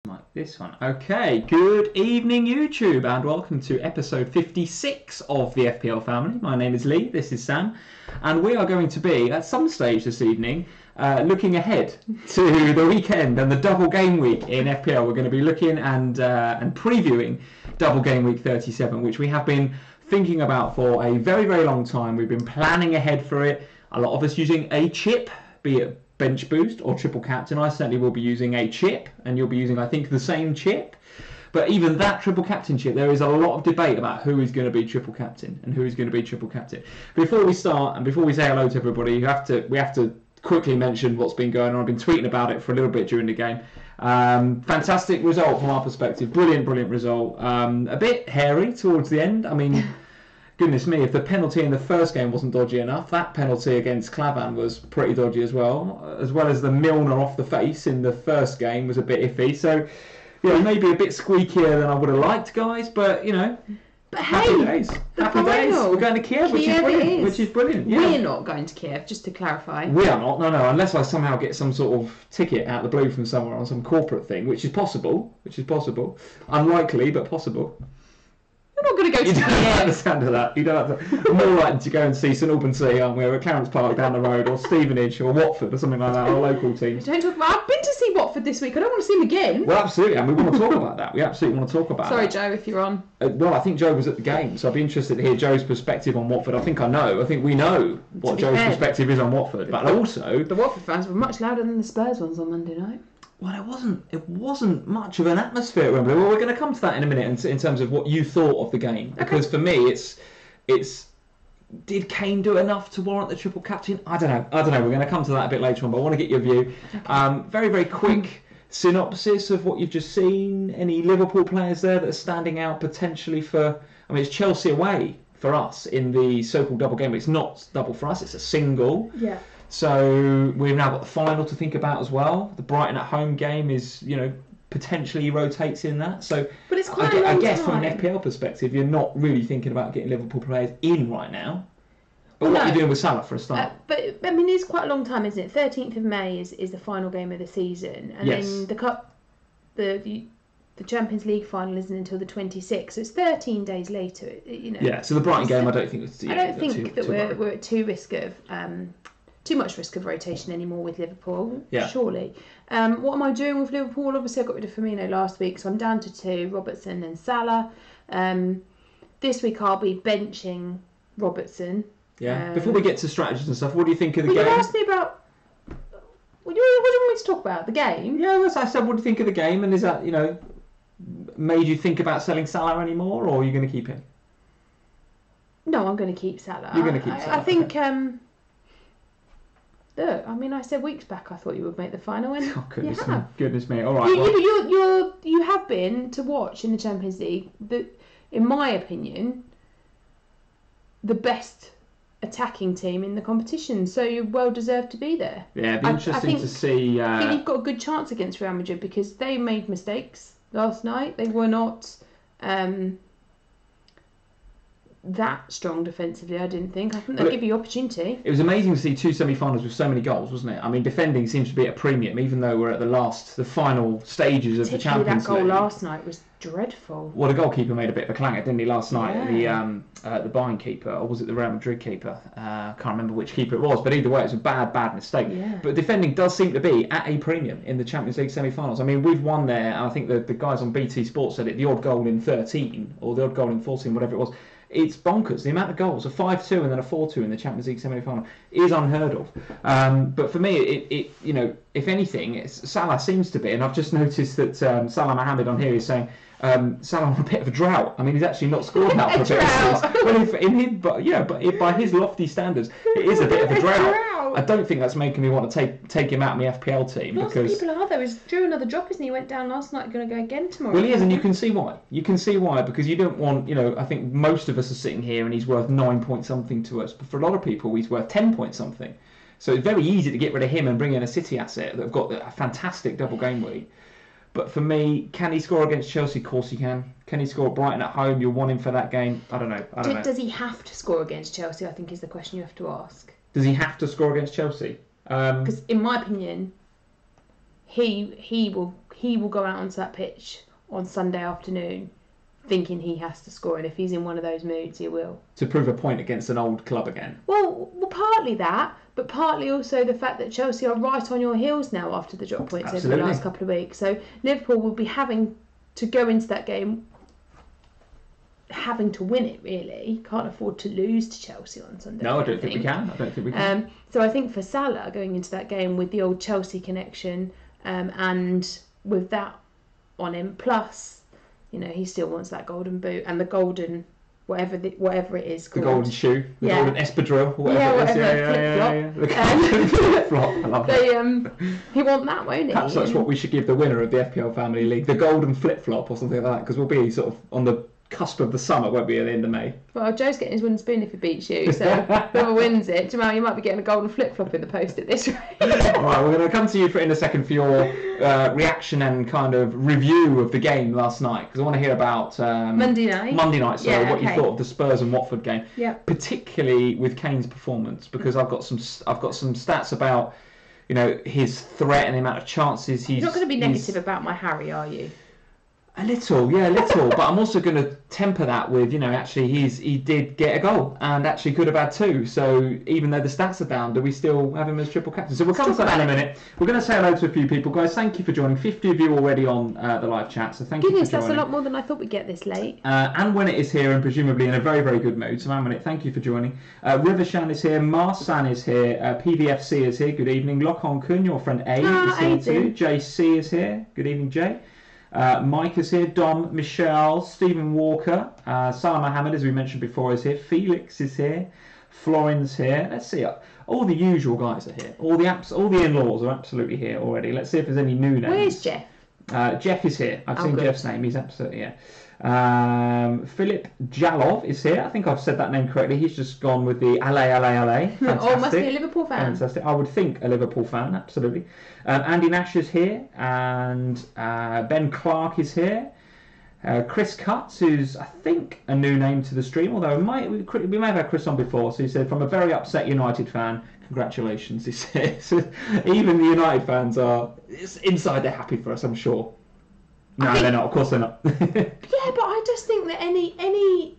Like this one. Okay, good evening YouTube and welcome to episode 56 of the FPL family. My name is Lee, this is Sam, and we are going to be, at some stage this evening, looking ahead to the weekend and the double game week in FPL. We're going to be looking and previewing double game week 37, which we have been thinking about for a very, very long time. We've been planning ahead for it. A lot of us using a chip, be it bench boost or triple captain. I certainly will be using a chip, and you'll be using, I think, the same chip. But even that triple captain chip, there is a lot of debate about who is going to be triple captain and who is going to be triple captain. Before we start and before we say hello to everybody, we have to quickly mention what's been going on. I've been tweeting about it for a little bit during the game. Fantastic result from our perspective. Brilliant result. A bit hairy towards the end. I mean, goodness me, if the penalty in the first game wasn't dodgy enough, that penalty against Clavan was pretty dodgy as well as the Milner off the face in the first game was a bit iffy. So, you know, maybe a bit squeakier than I would have liked, guys, but, you know, but happy hey, days. The Happy days. We're going to Kiev, which is brilliant. Yeah. We're not going to Kiev, just to clarify. We are not, no, unless I somehow get some sort of ticket out of the blue from somewhere on some corporate thing, which is possible. Unlikely, but possible. You're not going to go to Kiev. You don't Kiev. understand that. You don't have to. I'm more likely to go and see St Albans, aren't we, or at Clarence Park down the road, or Stevenage, or Watford, or something like that, or local teams. Don't talk about. I've been to see Watford this week. I don't want to see them again. Well, absolutely, and we want to talk about that. We absolutely want to talk about Sorry, that. Joe, if you're on. Well, I think Joe was at the game, so I'd be interested to hear Joe's perspective on Watford. I think we know what Joe's perspective is on Watford, but also the Watford fans were much louder than the Spurs ones on Monday night. Well, it wasn't much of an atmosphere at Wembley. Well, we're going to come to that in a minute in terms of what you thought of the game. Because for me, it's did Kane do enough to warrant the triple captain? I don't know. We're going to come to that a bit later on, but I want to get your view. Very, very quick synopsis of what you've just seen. Any Liverpool players there that are standing out potentially for... I mean, it's Chelsea away for us in the so-called double game. It's not double for us, it's a single. Yeah. So we've now got the final to think about as well. The Brighton at home game is, you know, potentially rotates in that. So, but it's quite a long I guess time. from an FPL perspective, you're not really thinking about getting Liverpool players in right now. But what are you doing with Salah for a start? But I mean, it's quite a long time, isn't it? 13th of May is the final game of the season, and then the cup, the Champions League final isn't until the 26th, so it's 13 days later. You know. Yeah. So the Brighton game, I don't think it's. I don't think that we're at too much risk of rotation anymore with Liverpool, surely. What am I doing with Liverpool? Obviously, I got rid of Firmino last week, so I'm down to 2, Robertson and Salah. This week, I'll be benching Robertson. Yeah. Before we get to strategies and stuff, what do you think of the game? You asked me about... What do you want me to talk about? The game? Yeah, as I said, what do you think of the game? And is that, you know, made you think about selling Salah anymore, or are you going to keep him? No, I'm going to keep Salah. You're going to keep Salah. I think... Look, I mean, I said weeks back I thought you would make the final, and goodness me! All right, you have been to watch in the Champions League. In my opinion, the best attacking team in the competition, so you're well deserved to be there. Yeah, it'd be interesting to see. I think you've got a good chance against Real Madrid because they made mistakes last night. They were not that strong defensively, I didn't think. I think they'll give you opportunity. It was amazing to see 2 semi-finals with so many goals, wasn't it? I mean, defending seems to be at a premium, even though we're at the final stages of the Champions League. That goal last night was dreadful. Well, the goalkeeper made a bit of a clanger, didn't he, last night? The Bayern keeper, or was it the Real Madrid keeper? I can't remember which keeper it was, but either way, it was a bad mistake. Yeah. But defending does seem to be at a premium in the Champions League semi-finals. I mean, we've won there, and I think the guys on BT Sports said it, the odd goal in 13, or the odd goal in 14, whatever it was. It's bonkers. The amount of goals, a 5-2 and then a 4-2 in the Champions League semi-final, is unheard of. But for me, it you know, if anything, Salah seems to be, and I've just noticed that Salah Mohammed on here is saying Salah on a bit of a drought. I mean, he's actually not scored now for a bit of season. But by his lofty standards, it is a bit of a drought. I don't think that's making me want to take him out of my FPL team. Lots of people are though. He's drew another drop, isn't he? He went down last night, going to go again tomorrow. Well, he is, and you can see why. Because you don't want, you know, I think most of us are sitting here and he's worth 9 point something to us, but for a lot of people he's worth 10 point something. So it's very easy to get rid of him and bring in a City asset that have got a fantastic double game week. But for me, can he score against Chelsea? Of course he can. Can he score at Brighton at home? You'll want him for that game. I don't know. Does he have to score against Chelsea? I think is the question you have to ask. Does he have to score against Chelsea? Because in my opinion, he will go out onto that pitch on Sunday afternoon thinking he has to score, and if he's in one of those moods, he will. To prove a point against an old club again. Well, partly that, but partly also the fact that Chelsea are right on your heels now after the drop points over the last couple of weeks. So Liverpool will be having to go into that game having to win it, really. Can't afford to lose to Chelsea on Sunday. No, I don't think we can. So I think for Salah going into that game with the old Chelsea connection, and with that on him, plus, he still wants that golden boot and the golden whatever it is called. The golden shoe, the golden espadrille, whatever it is. Flip-flop. The golden flip-flop. I love that. He want that, won't he? Perhaps that's what we should give the winner of the FPL Family League, the golden flip-flop or something like that, because we'll be sort of on the cusp of the summer, won't we, at the end of May? Well, Joe's getting his wooden spoon if he beats you, so whoever wins it, Jamal, you might be getting a golden flip-flop in the post at this rate. Alright, we're going to come to you in a second for your reaction and kind of review of the game last night, because I want to hear about Monday night, what you thought of the Spurs and Watford game, particularly with Kane's performance, because I've got some stats about his threat and the amount of chances he's... You're not going to be negative about my Harry, are you? A little, but I'm also going to temper that with, actually he did get a goal and actually could have had two. So even though the stats are down, do we still have him as triple captain? So we'll come to that in a minute. We're going to say hello to a few people, guys. Thank you for joining. 50 of you already on the live chat, so thank you for joining. That's a lot more than I thought we'd get this late. And when it is here, and presumably in a very, very good mood. So Anne, thank you for joining. Rivershan is here. Marsan is here. PVFC is here. Good evening. Lock On Kun, your friend A is here too. JC is here. Good evening, Jay. Mike is here, Dom, Michelle, Stephen Walker, Salah Mohammed, as we mentioned before, is here, Felix is here, Florin's here. Let's see, all the usual guys are here. All the in-laws are absolutely here already. Let's see if there's any new names. Where's Jeff? Jeff is here. I've seen Jeff's name. He's absolutely here. Philip Jalov is here. I think I've said that name correctly. He's just gone with the Ale. Fantastic. Must be a Liverpool fan. Fantastic. I would think a Liverpool fan, absolutely. Andy Nash is here, and Ben Clark is here. Chris Cutts, who's I think a new name to the stream, although we may have had Chris on before. So he said, from a very upset United fan, congratulations. He says even the United fans are inside. They're happy for us, I'm sure. No, they're not. Of course they're not. Yeah, but I just think that any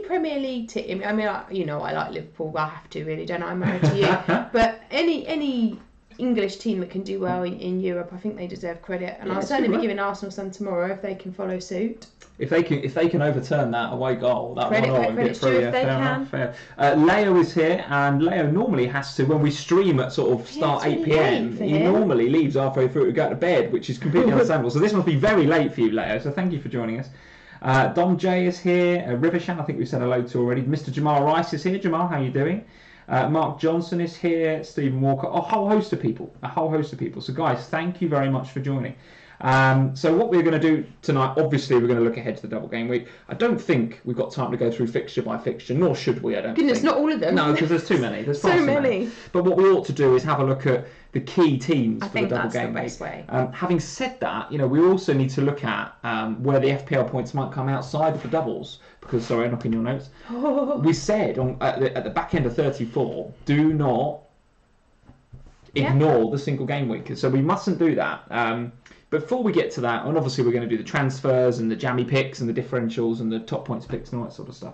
Premier League team. I mean, I like Liverpool. I have to, really, don't I? I'm married to you. But any English team that can do well in Europe, I think they deserve credit. And I'll certainly be giving Arsenal some tomorrow if they can follow suit. If they can overturn that away goal, that credit, 1-0 and get through, if they can. Fair. Leo is here, and Leo normally has to, when we stream at sort of start 8 p.m, he normally leaves halfway through to go to bed, which is completely understandable. So this must be very late for you, Leo. So thank you for joining us. Dom J is here. Rivershan, I think we've said hello to already. Mr. Jamal Rice is here. Jamal, how are you doing? Mark Johnson is here. Stephen Walker. A whole host of people. So guys, thank you very much for joining. So what we're going to do tonight, obviously we're going to look ahead to the double game week. I don't think we've got time to go through fixture by fixture, nor should we, I don't think. Not all of them. No, because there's too many. There's so many. But what we ought to do is have a look at the key teams for the double game week. I think that's the best way. Having said that, we also need to look at where the FPL points might come outside of the doubles. Because, sorry, I'm knocking your notes. We said at the back end of 34, do not ignore the single game week. So we mustn't do that. Before we get to that, and obviously we're going to do the transfers and the jammy picks and the differentials and the top points picks and all that sort of stuff.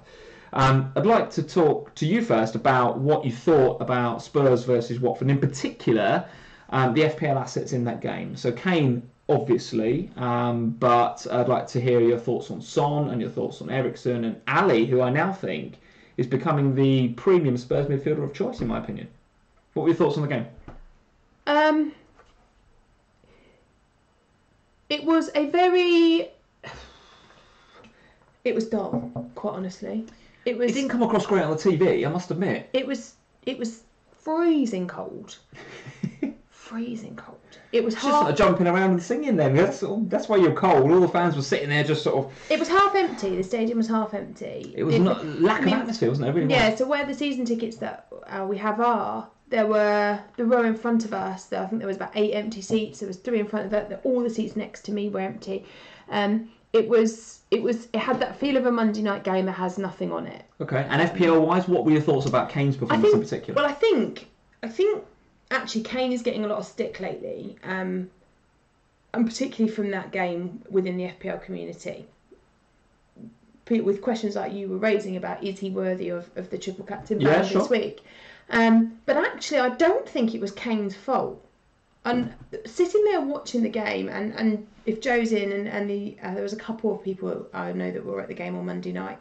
I'd like to talk to you first about what you thought about Spurs versus Watford, in particular the FPL assets in that game. So Kane, obviously, but I'd like to hear your thoughts on Son and your thoughts on Eriksen and Ali, who I now think is becoming the premium Spurs midfielder of choice, in my opinion. What were your thoughts on the game? It was dull, quite honestly. It didn't come across great on the TV, I must admit. It was freezing cold. Freezing cold. It was just sort of jumping around and singing then. That's why you're cold. All the fans were sitting there just sort of... It was half empty. The stadium was half empty. It was lack of atmosphere, wasn't it? Really so where the season tickets that we have are, there were the row in front of us. I think there was about 8 empty seats. There was 3 in front of it. All the seats next to me were empty. It had that feel of a Monday night game that has nothing on it. Okay. And FPL wise, what were your thoughts about Kane's performance in particular? Well, I think actually Kane is getting a lot of stick lately. and particularly from that game within the FPL community, with questions like you were raising about is he worthy of the triple captain ban this week. But actually, I don't think it was Kane's fault. And sitting there watching the game, and if Joe's in, and there was a couple of people I know that were at the game on Monday night,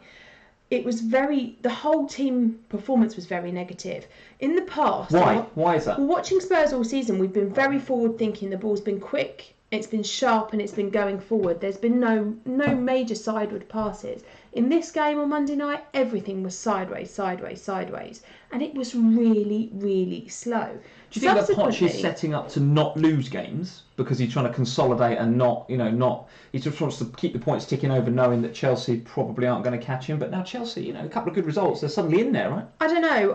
it was the whole team performance was very negative. In the past... Why is that? Well, watching Spurs all season, we've been very forward-thinking. The ball's been quick, it's been sharp, and it's been going forward. There's been no major sideward passes. In this game on Monday night, everything was sideways. And it was really, really slow. Do you think that Poch is setting up to not lose games because he's trying to consolidate and he just wants to keep the points ticking over, knowing that Chelsea probably aren't going to catch him? But now Chelsea, a couple of good results, they're suddenly in there, right? I don't know.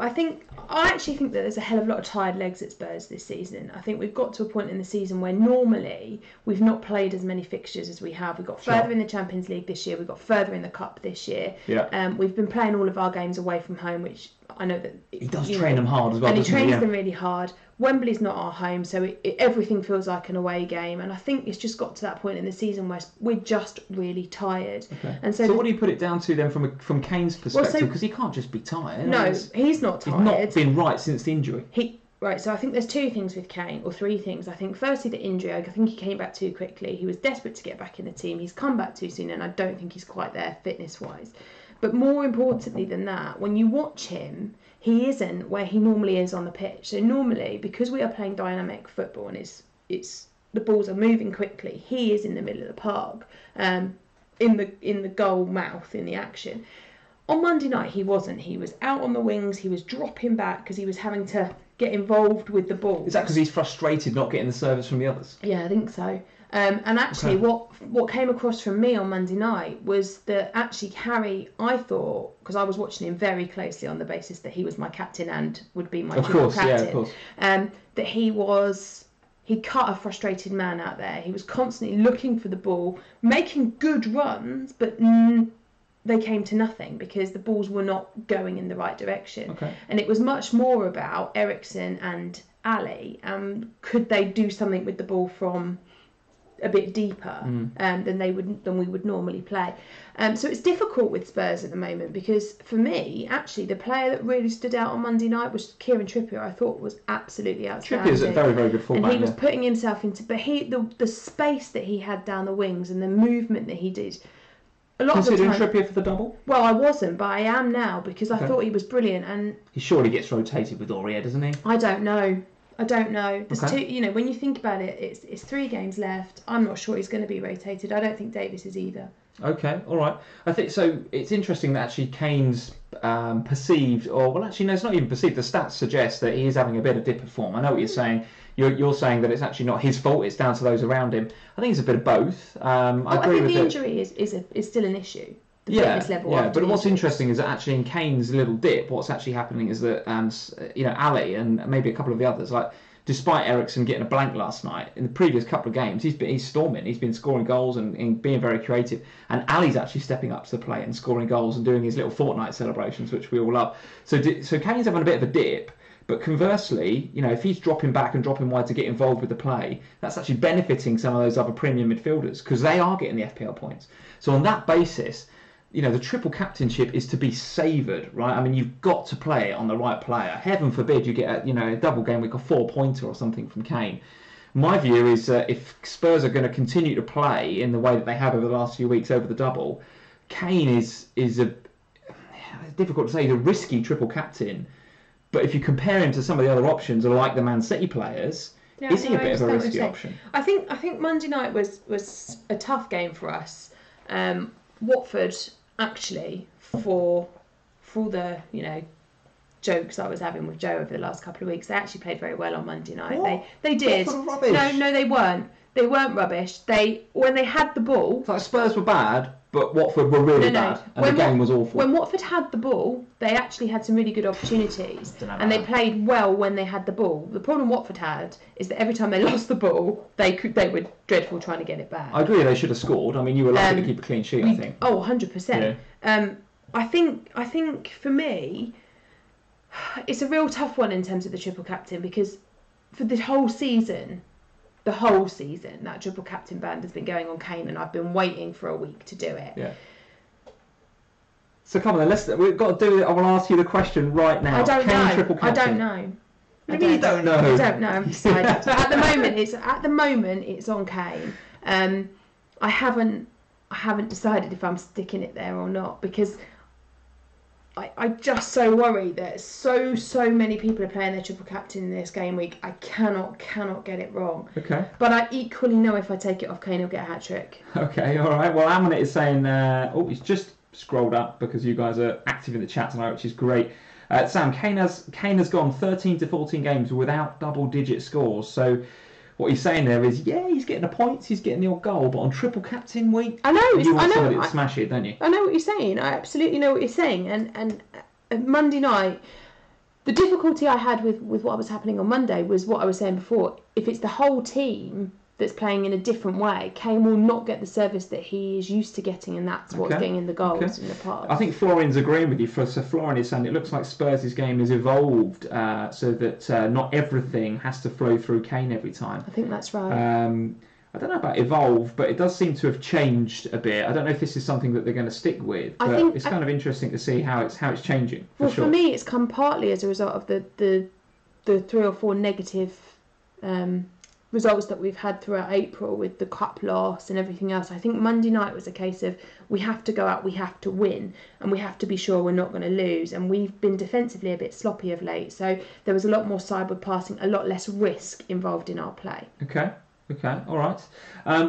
I actually think that there's a hell of a lot of tired legs at Spurs this season. I think we've got to a point in the season where normally we've not played as many fixtures as we have. We got further in the Champions League this year. We got further in the Cup this year. Yeah. We've been playing all of our games away from home, which I know that he does train them hard as well. And he trains them really hard. Wembley's not our home, so everything feels like an away game. And I think it's just got to that point in the season where we're just really tired. Okay. And so what do you put it down to then from Kane's perspective? Because he can't just be tired. No, he's not tired. He's not been right since the injury. Right, so I think there's two things with Kane, or three things. I think firstly the injury, I think he came back too quickly. He was desperate to get back in the team. He's come back too soon, and I don't think he's quite there fitness-wise. But more importantly than that, when you watch him, he isn't where he normally is on the pitch. So normally, because we are playing dynamic football and it's the balls are moving quickly, he is in the middle of the park, in the goal mouth, in the action. On Monday night, he wasn't. He was out on the wings. He was dropping back because he was having to get involved with the ball. Is that because he's frustrated not getting the service from the others? Yeah, I think so. And actually, what came across from me on Monday night was that actually Harry, I thought, because I was watching him very closely on the basis that he was my captain and would be my triple captain, yeah, of course. That he cut a frustrated man out there. He was constantly looking for the ball, making good runs, but they came to nothing because the balls were not going in the right direction. Okay. And it was much more about Eriksen and Ali. Could they do something with the ball from a bit deeper than we would normally play? So it's difficult with Spurs at the moment because for me, actually, the player that really stood out on Monday night was Kieran Trippier. I thought was absolutely outstanding. Trippier's a very, very good fullback. And he was putting himself into, but the space that he had down the wings and the movement that he did. Considering Trippier for the double? Well, I wasn't, but I am now because I thought he was brilliant. And he surely gets rotated with Aurier, doesn't he? I don't know. There's two. When you think about it, it's 3 games left. I'm not sure he's going to be rotated. I don't think Davis is either. Okay, all right. I think so. It's interesting that actually Kane's perceived, actually no, it's not even perceived. The stats suggest that he is having a bit of dip of form. I know what you're saying. You're saying that it's actually not his fault. It's down to those around him. I think it's a bit of both. I agree think with the injury is still an issue. The fitness level. Yeah. But what's interesting is that actually in Kane's little dip, what's actually happening is that Ali and maybe a couple of the others, like despite Eriksen getting a blank last night, in the previous couple of games he's storming. He's been scoring goals and being very creative. And Ali's actually stepping up to the plate and scoring goals and doing his little fortnight celebrations, which we all love. So Kane's having a bit of a dip. But conversely, if he's dropping back and dropping wide to get involved with the play, that's actually benefiting some of those other premium midfielders because they are getting the FPL points. So on that basis, the triple captainship is to be savoured, right? I mean, you've got to play it on the right player. Heaven forbid you get a double game week, a 4-pointer or something from Kane. My view is if Spurs are going to continue to play in the way that they have over the last few weeks over the double, Kane is difficult to say, he's a risky triple captain. But if you compare him to some of the other options, like the Man City players, is he a bit of a risky option? I think Monday night was a tough game for us. Watford, actually, for all the jokes I was having with Joe over the last couple of weeks, they actually played very well on Monday night. What? They did. Rubbish. No, they weren't. They weren't rubbish. When they had the ball, it's like Spurs were bad, but Watford were really bad, and the game was awful. When Watford had the ball, they actually had some really good opportunities, and they played well when they had the ball. The problem Watford had is that every time they lost the ball, they were dreadful trying to get it back. I agree, they should have scored. I mean, you were lucky to keep a clean sheet, I think. 100%. Yeah. I think for me, it's a real tough one in terms of the triple captain because for the whole season, the whole season, that triple captain band has been going on Kane, and I've been waiting for a week to do it. Yeah. So come on then, we've got to do it. I will ask you the question right now. I don't Kane know. triple captain. I don't know. I don't know. I don't know. I'm decided. At the moment, it's on Kane. I haven't decided if I'm sticking it there or not, because I just so worry that so many people are playing their triple captain in this game week. I cannot get it wrong. Okay. But I equally know if I take it off, Kane will get a hat trick. Okay, all right. Well, Amonit is saying, he's just scrolled up because you guys are active in the chat tonight, which is great. Sam, Kane has gone 13 to 14 games without double-digit scores. So what he's saying there is, yeah, he's getting the points, he's getting the odd goal, but on triple captain week, I know. You want somebody to smash it, don't you? I know what you're saying. I absolutely know what you're saying. And Monday night, the difficulty I had with what was happening on Monday was what I was saying before. If it's the whole team that's playing in a different way, Kane will not get the service that he is used to getting, and that's what's getting in the goals in the past. I think Florian's agreeing with you. So Florian is saying it looks like Spurs' game has evolved so that not everything has to flow through Kane every time. I think that's right. I don't know about evolve, but it does seem to have changed a bit. I don't know if this is something that they're going to stick with, but it's kind of interesting to see how it's changing. For me, it's come partly as a result of the 3 or 4 negative results that we've had throughout April with the cup loss and everything else. I think Monday night was a case of we have to go out, we have to win, and we have to be sure we're not going to lose. And we've been defensively a bit sloppy of late, so there was a lot more sideward passing, a lot less risk involved in our play. Okay, all right.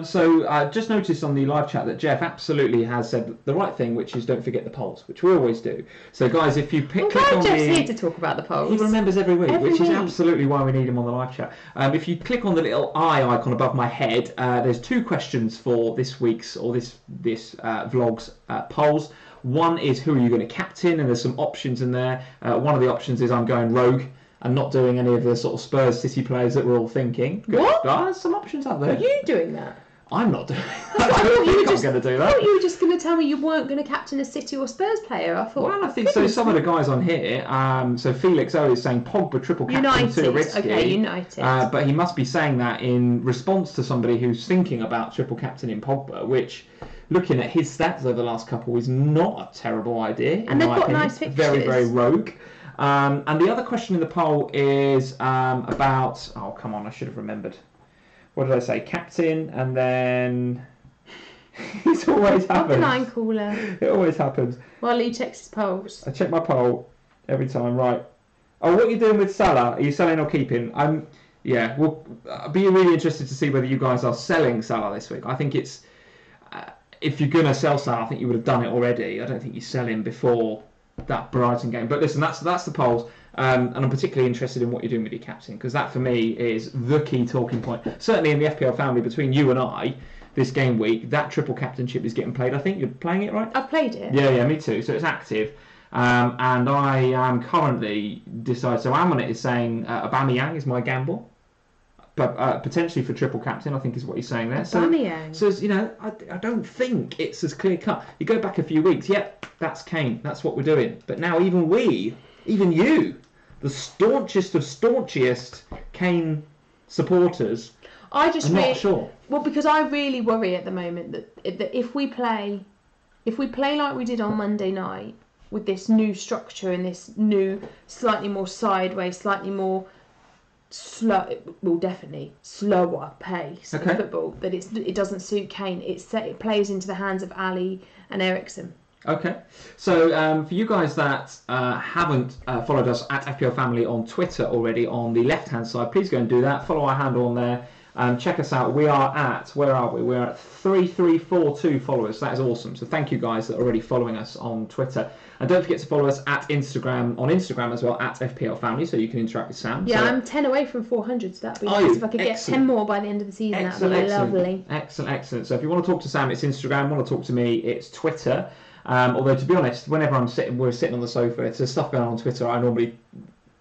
So just noticed on the live chat that Jeff absolutely has said the right thing, which is don't forget the polls, which we always do. So guys, if you click on Jeff's here to talk about the polls. He remembers every week, which is absolutely why we need him on the live chat. If you click on the little eye icon above my head, there's 2 questions for this week's or this vlog's polls. One is who are you going to captain, and there's some options in there. One of the options is I'm going rogue and not doing any of the sort of Spurs City players that we're all thinking. What? There's some options out there. Are you doing that? I'm not doing that. I thought you were I'm going to do that. I thought you were just going to tell me you weren't going to captain a City or Spurs player. I thought. Well, I think so. Some of the guys on here. So Felix O is saying Pogba triple captain to Ritzky. Okay, United. But he must be saying that in response to somebody who's thinking about triple captain in Pogba, which, looking at his stats over the last couple, is not a terrible idea. And they've got nice fixtures. Very, very rogue. And the other question in the poll is about... Oh, come on, I should have remembered. What did I say? Captain, and then... It always happens. Line caller. It always happens. While Lee checks his polls. I check my poll every time, right. Oh, what are you doing with Salah? Are you selling or keeping? Yeah, well, I'll be really interested to see whether you guys are selling Salah this week. I think it's... if you're going to sell Salah, I think you would have done it already. I don't think you sell him before that Brighton game. But listen, that's the polls, and I'm particularly interested in what you're doing with your captain, because that for me is the key talking point. Certainly in the FPL family, between you and I, this game week, that triple captainship is getting played. I think you're playing it, right? I've played it. Yeah, me too. So it's active. And I am currently decided. So Amonit is saying Aubameyang is my gamble. But potentially for triple captain, I think is what he's saying there. So you know, I don't think it's as clear cut. You go back a few weeks, yep, that's Kane. That's what we're doing. But now even you, the staunchest of staunchiest Kane supporters, I'm not sure. Well, because I really worry at the moment that if we play like we did on Monday night with this new structure and this new slightly more sideways, slightly more definitely slower pace of football, that it doesn't suit Kane. It plays into the hands of Ali and Eriksen. Okay, so for you guys that haven't followed us at FPL Family on Twitter already, on the left hand side, please go and do that. Follow our handle on there. Check us out. We are at, where are we? We're at 3342 followers. That is awesome. So thank you guys that are already following us on Twitter. And don't forget to follow us at Instagram, on Instagram as well, at FPL Family, so you can interact with Sam. Yeah, so, I'm 10 away from 400, so that'd be nice. If I could get 10 more by the end of the season, that'd be lovely. Excellent. So if you want to talk to Sam, it's Instagram. Want to talk to me, it's Twitter. Although, to be honest, whenever we're sitting on the sofa, if there's stuff going on Twitter, I normally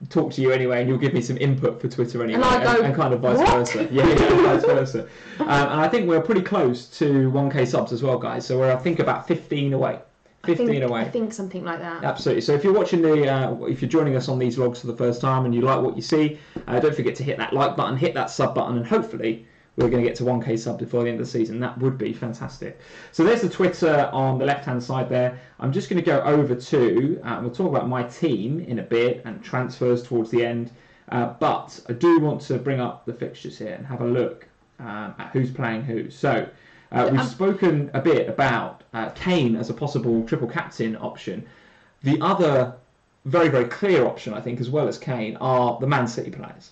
talk to you anyway, and you'll give me some input for Twitter anyway, and kind of vice versa. Yeah, vice versa. And I think we're pretty close to 1k subs as well, guys. So we're, I think, about 15 away. 15 away. I think something like that. Absolutely. So if you're watching if you're joining us on these vlogs for the first time and you like what you see, don't forget to hit that like button, hit that sub button, and hopefully we're going to get to 1k sub before the end of the season. That would be fantastic. So there's the Twitter on the left-hand side there. I'm just going to go over to, we'll talk about my team in a bit and transfers towards the end. But I do want to bring up the fixtures here and have a look at who's playing who. So we've spoken a bit about Kane as a possible triple captain option. The other very, very clear option, I think, as well as Kane, are the Man City players.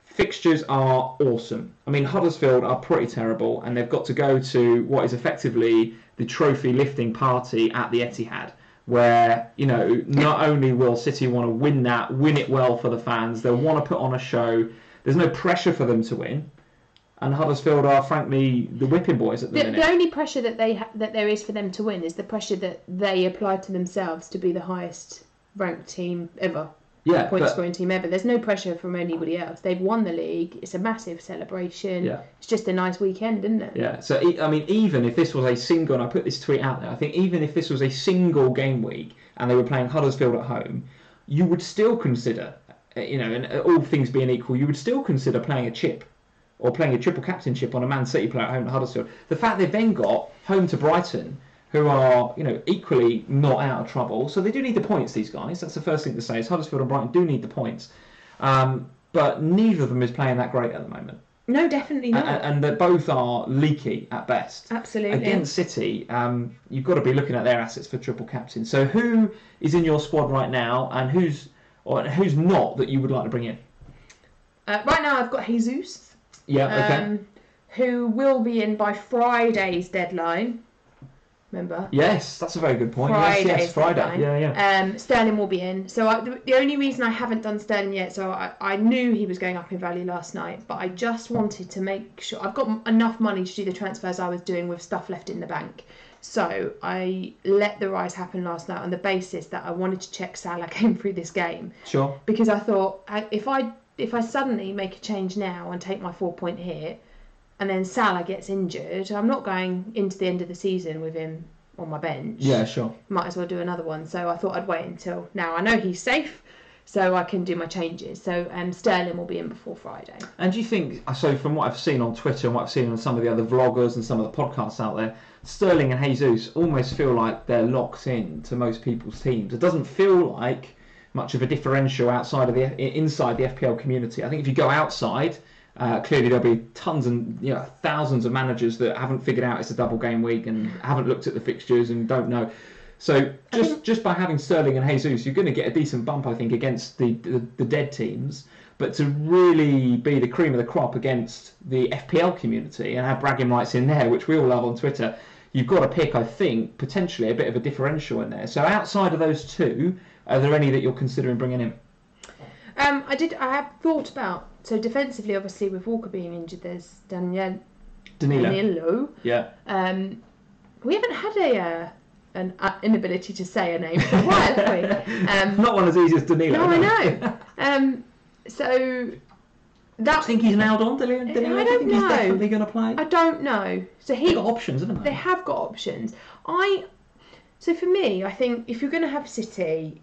Fixtures are awesome. I mean, Huddersfield are pretty terrible, and they've got to go to what is effectively the trophy lifting party at the Etihad, where, you know, not only will City want to win it well for the fans, they'll want to put on a show. There's no pressure for them to win, and Huddersfield are, frankly, the whipping boys at the minute. The only pressure that that there is for them to win is the pressure that they apply to themselves to be the highest ranked team ever. Point scoring team ever. There's no pressure from anybody else. They've won the league. It's a massive celebration. Yeah. It's just a nice weekend, isn't it? Yeah. So I mean, even if this was a single, and I put this tweet out there, I think even if this was a single game week and they were playing Huddersfield at home, you would still consider, you know, and all things being equal, you would still consider playing a chip or playing a triple captainship on a Man City player at home to Huddersfield. The fact they've then got home to Brighton, who are, you know, equally not out of trouble. So they do need the points, these guys. That's the first thing to say, is Huddersfield and Brighton do need the points. But neither of them is playing that great at the moment. No, definitely not. And they both are leaky at best. Absolutely. Against City, you've got to be looking at their assets for triple captain. So who is in your squad right now, and who's not that you would like to bring in? Right now I've got Jesus. Yeah, okay. Who will be in by Friday's deadline. Remember? Yes, that's a very good point. Yes, Friday. Yeah. Sterling will be in. So the only reason I haven't done Sterling yet, so I knew he was going up in value last night, but I just wanted to make sure I've got enough money to do the transfers I was doing with stuff left in the bank. So I let the rise happen last night on the basis that I wanted to check Salah came through this game. Sure. Because I thought if I suddenly make a change now and take my 4-point hit, and then Salah gets injured, I'm not going into the end of the season with him on my bench. Yeah, sure. Might as well do another one. So I thought I'd wait until now. I know he's safe, so I can do my changes. So Sterling will be in before Friday. And do you think, so from what I've seen on Twitter and what I've seen on some of the other vloggers and some of the podcasts out there, Sterling and Jesus almost feel like they're locked in to most people's teams. It doesn't feel like much of a differential inside the FPL community. I think if you go outside, clearly there'll be tons and thousands of managers that haven't figured out it's a double game week and haven't looked at the fixtures and don't know. So just by having Sterling and Jesus, you're going to get a decent bump, I think, against the dead teams. But to really be the cream of the crop against the FPL community and have bragging rights in there, which we all love on Twitter, you've got to pick, I think, potentially a bit of a differential in there. So outside of those two, are there any that you're considering bringing in? I have thought about. So defensively, obviously, with Walker being injured, there's Danilo. Yeah. We haven't had an inability to say a name for a while, have we? Not one as easy as Danilo. No, I know. So that. Do you think he's nailed on, Danilo? I don't know. Do you think he's definitely going to play? I don't know. So they've got options, haven't they? They have got options. So for me, I think if you're going to have City,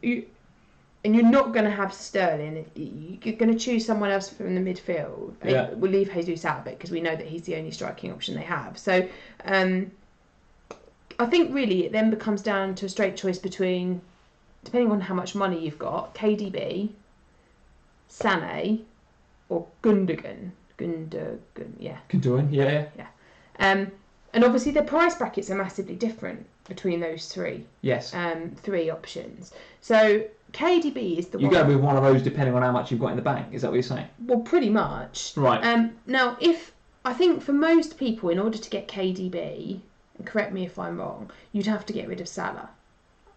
and you're not going to have Sterling, you're going to choose someone else from the midfield. Yeah. We'll leave Jesus out of it because we know that he's the only striking option they have. So I think really it then becomes down to a straight choice between, depending on how much money you've got, KDB, Sané, or Gundogan. Gundogan, yeah. And obviously the price brackets are massively different between those three. Yes. Three options. So KDB is the one. You go with one of those depending on how much you've got in the bank. Is that what you're saying? Well, pretty much. Right. Now, I think for most people, in order to get KDB, and correct me if I'm wrong, you'd have to get rid of Salah.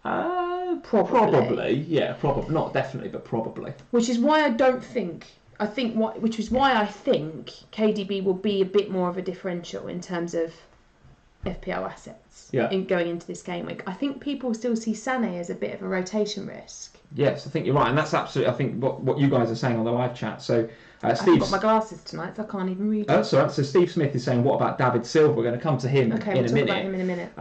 Probably. Yeah, probably. Not definitely, but probably. Which is why I think KDB will be a bit more of a differential in terms of FPL assets in going into this game week. I think people still see Sané as a bit of a rotation risk. Yes, I think you're right, and that's absolutely, I think, what you guys are saying on the live chat. So I've got my glasses tonight, so I can't even read. That's all right. So Steve Smith is saying, what about David Silva? We're going to come to him in a minute. About him in a minute.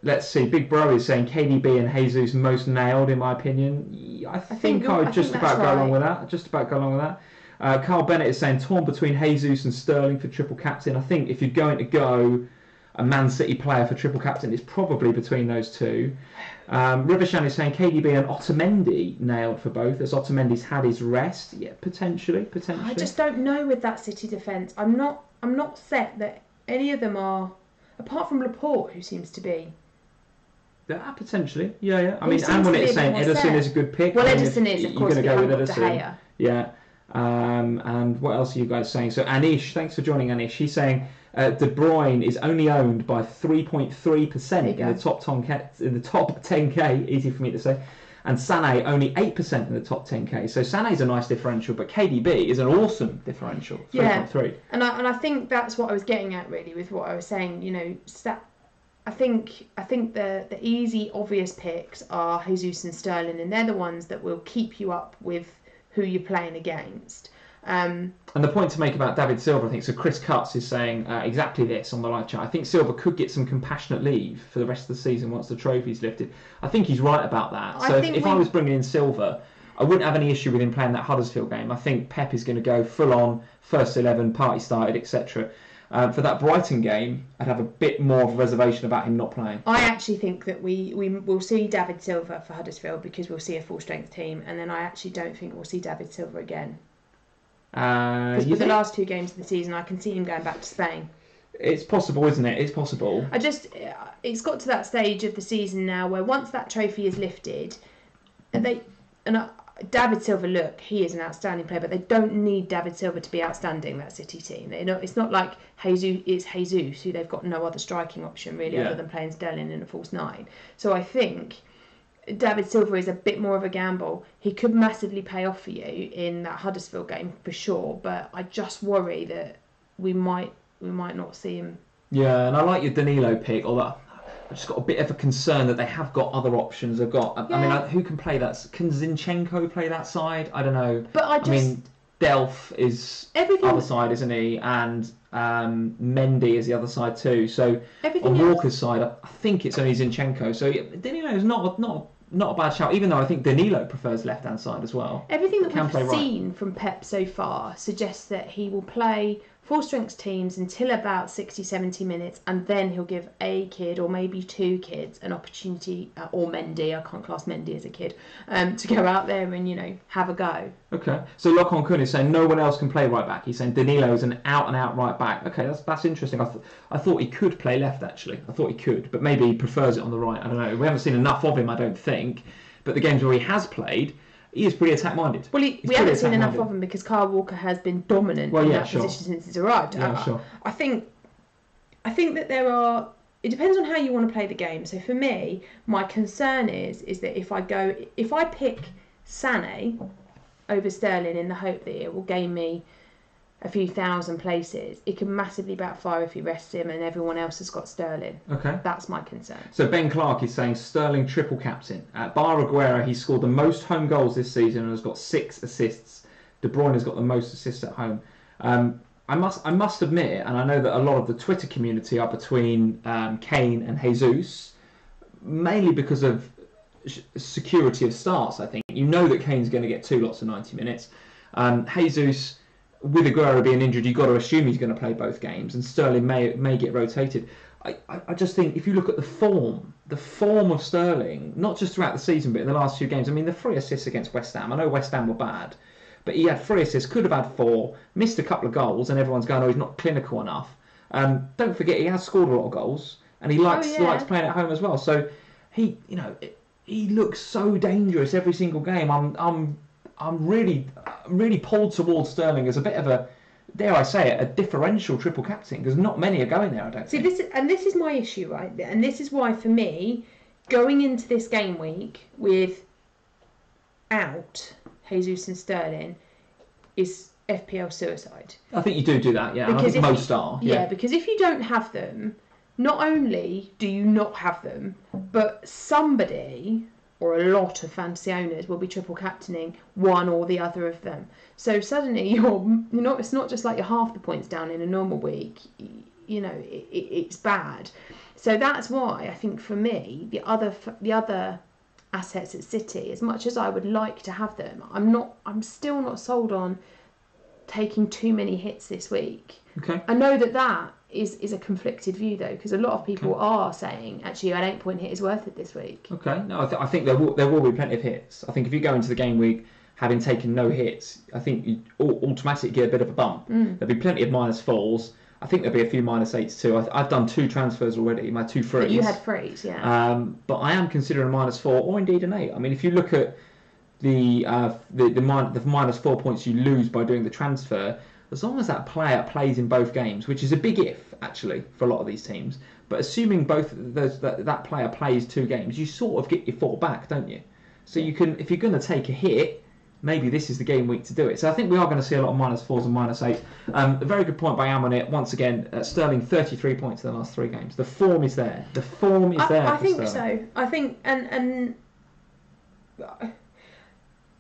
Let's see. Big Bro is saying KDB and Jesus most nailed, in my opinion. I think I would just about go along with that. Carl Bennett is saying torn between Jesus and Sterling for triple captain. I think if you're going to go a Man City player for triple captain, it's probably between those two. Rivershan is saying KDB and Otamendi nailed for both, as Otamendi's had his rest. Yeah, potentially. I just don't know with that City defence. I'm not set that any of them are, apart from Laporte, who seems to be. Yeah, potentially. Yeah. I mean, Anwin is saying Ederson is a good pick. Well, Ederson is, of course, you're going to go with Ederson. De Gea. Yeah. And what else are you guys saying? So Anish, thanks for joining, Anish. He's saying De Bruyne is only owned by 3.3% in the top 10k. In the top 10k, easy for me to say. And Sané only 8% in the top 10k. So Sané's a nice differential, but KDB is an awesome differential. 3.3. Yeah. And I think that's what I was getting at really with what I was saying. You know, I think the easy, obvious picks are Jesus and Sterling, and they're the ones that will keep you up with who you're playing against. And the point to make about David Silva, I think, so Chris Cutts is saying exactly this on the live chat. I think Silva could get some compassionate leave for the rest of the season once the trophy's lifted. I think he's right about that. So if I was bringing in Silva, I wouldn't have any issue with him playing that Huddersfield game. I think Pep is going to go full on, first 11, party started, etc. For that Brighton game, I'd have a bit more of a reservation about him not playing. I actually think that we will see David Silva for Huddersfield because we'll see a full-strength team, and then I actually don't think we'll see David Silva again. Because for the last 2 games of the season, I can see him going back to Spain. It's possible, isn't it? It's possible. It's got to that stage of the season now where once that trophy is lifted, David Silva, look, he is an outstanding player, but they don't need David Silva to be outstanding, that City team. It's not like it's Jesus, who they've got no other striking option, really, other than playing Sterling in a false 9. So I think David Silva is a bit more of a gamble. He could massively pay off for you in that Huddersfield game, for sure, but I just worry that we might not see him. Yeah, and I like your Danilo pick, although I've just got a bit of a concern that they have got other options. I mean, who can play that? Can Zinchenko play that side? I don't know. But I mean, Delph is other side, isn't he? And Mendy is the other side too. So on Walker's side, I think it's only Zinchenko. So Danilo is not a bad shout, even though I think Danilo prefers left-hand side as well. Everything that we've seen from Pep so far suggests that he will play full-strength teams until about 60, 70 minutes, and then he'll give a kid or maybe 2 kids an opportunity, or Mendy, I can't class Mendy as a kid, to go out there and, have a go. Okay, so Lokon Kun is saying no one else can play right back. He's saying Danilo is an out-and-out right back. Okay, that's interesting. I thought he could play left, actually. I thought he could, but maybe he prefers it on the right. I don't know. We haven't seen enough of him, I don't think. But the games where he has played, he is pretty attack-minded. Well, we haven't seen enough of him because Kyle Walker has been dominant in that position since he's arrived. Yeah, sure. I think that there are. It depends on how you want to play the game. So for me, my concern is that if I pick Sané over Sterling in the hope that it will gain me a few thousand places, it can massively backfire if he rests him and everyone else has got Sterling. Okay. That's my concern. So Ben Clark is saying Sterling triple captain. Bar Aguero, he's scored the most home goals this season and has got 6 assists. De Bruyne has got the most assists at home. I must admit, and I know that a lot of the Twitter community are between Kane and Jesus, mainly because of security of starts, I think. You know that Kane's going to get 2 lots of 90 minutes. Jesus, with Aguero being injured, you've got to assume he's going to play both games, and Sterling may get rotated. I just think if you look at the form of Sterling, not just throughout the season, but in the last few games, I mean, the 3 assists against West Ham, I know West Ham were bad, but he had 3 assists, could have had 4, missed a couple of goals, and everyone's going, oh, he's not clinical enough. Don't forget, he has scored a lot of goals, and he likes playing at home as well. So he looks so dangerous every single game. I'm really pulled towards Sterling as a bit of a, dare I say it, a differential triple captain, because not many are going there, I don't think. This is my issue, right? And this is why, for me, going into this game week without Jesus and Sterling is FPL suicide. I think you do that, yeah. Because I think most are. Yeah, because if you don't have them, not only do you not have them, but somebody or a lot of fantasy owners will be triple captaining one or the other of them. So suddenly it's not just like you're half the points down in a normal week. It's bad. So that's why I think for me the other assets at City, as much as I would like to have them, I'm still not sold on taking too many hits this week. Okay. I know that is a conflicted view though, because a lot of people are saying actually an 8-point hit is worth it this week. Okay. No, I think there will be plenty of hits. I think if you go into the game week having taken no hits, I think you automatically get a bit of a bump. There'll be plenty of -4s. I think there'll be a few -8s too. I've done 2 transfers already, my 2 threes. But you had threes, yeah. But I am considering a -4 or indeed an 8. I mean, if you look at the -4 points you lose by doing the transfer, as long as that player plays in both games, which is a big if actually for a lot of these teams, but assuming both that player plays 2 games, you sort of get your 4 back, don't you? So you can, if you're going to take a hit, maybe this is the game week to do it. So I think we are going to see a lot of -4s and -8s. A very good point by Am on it. Once again, Sterling 33 points in the last 3 games. The form is there. The form is there. I think Sterling. So. I think and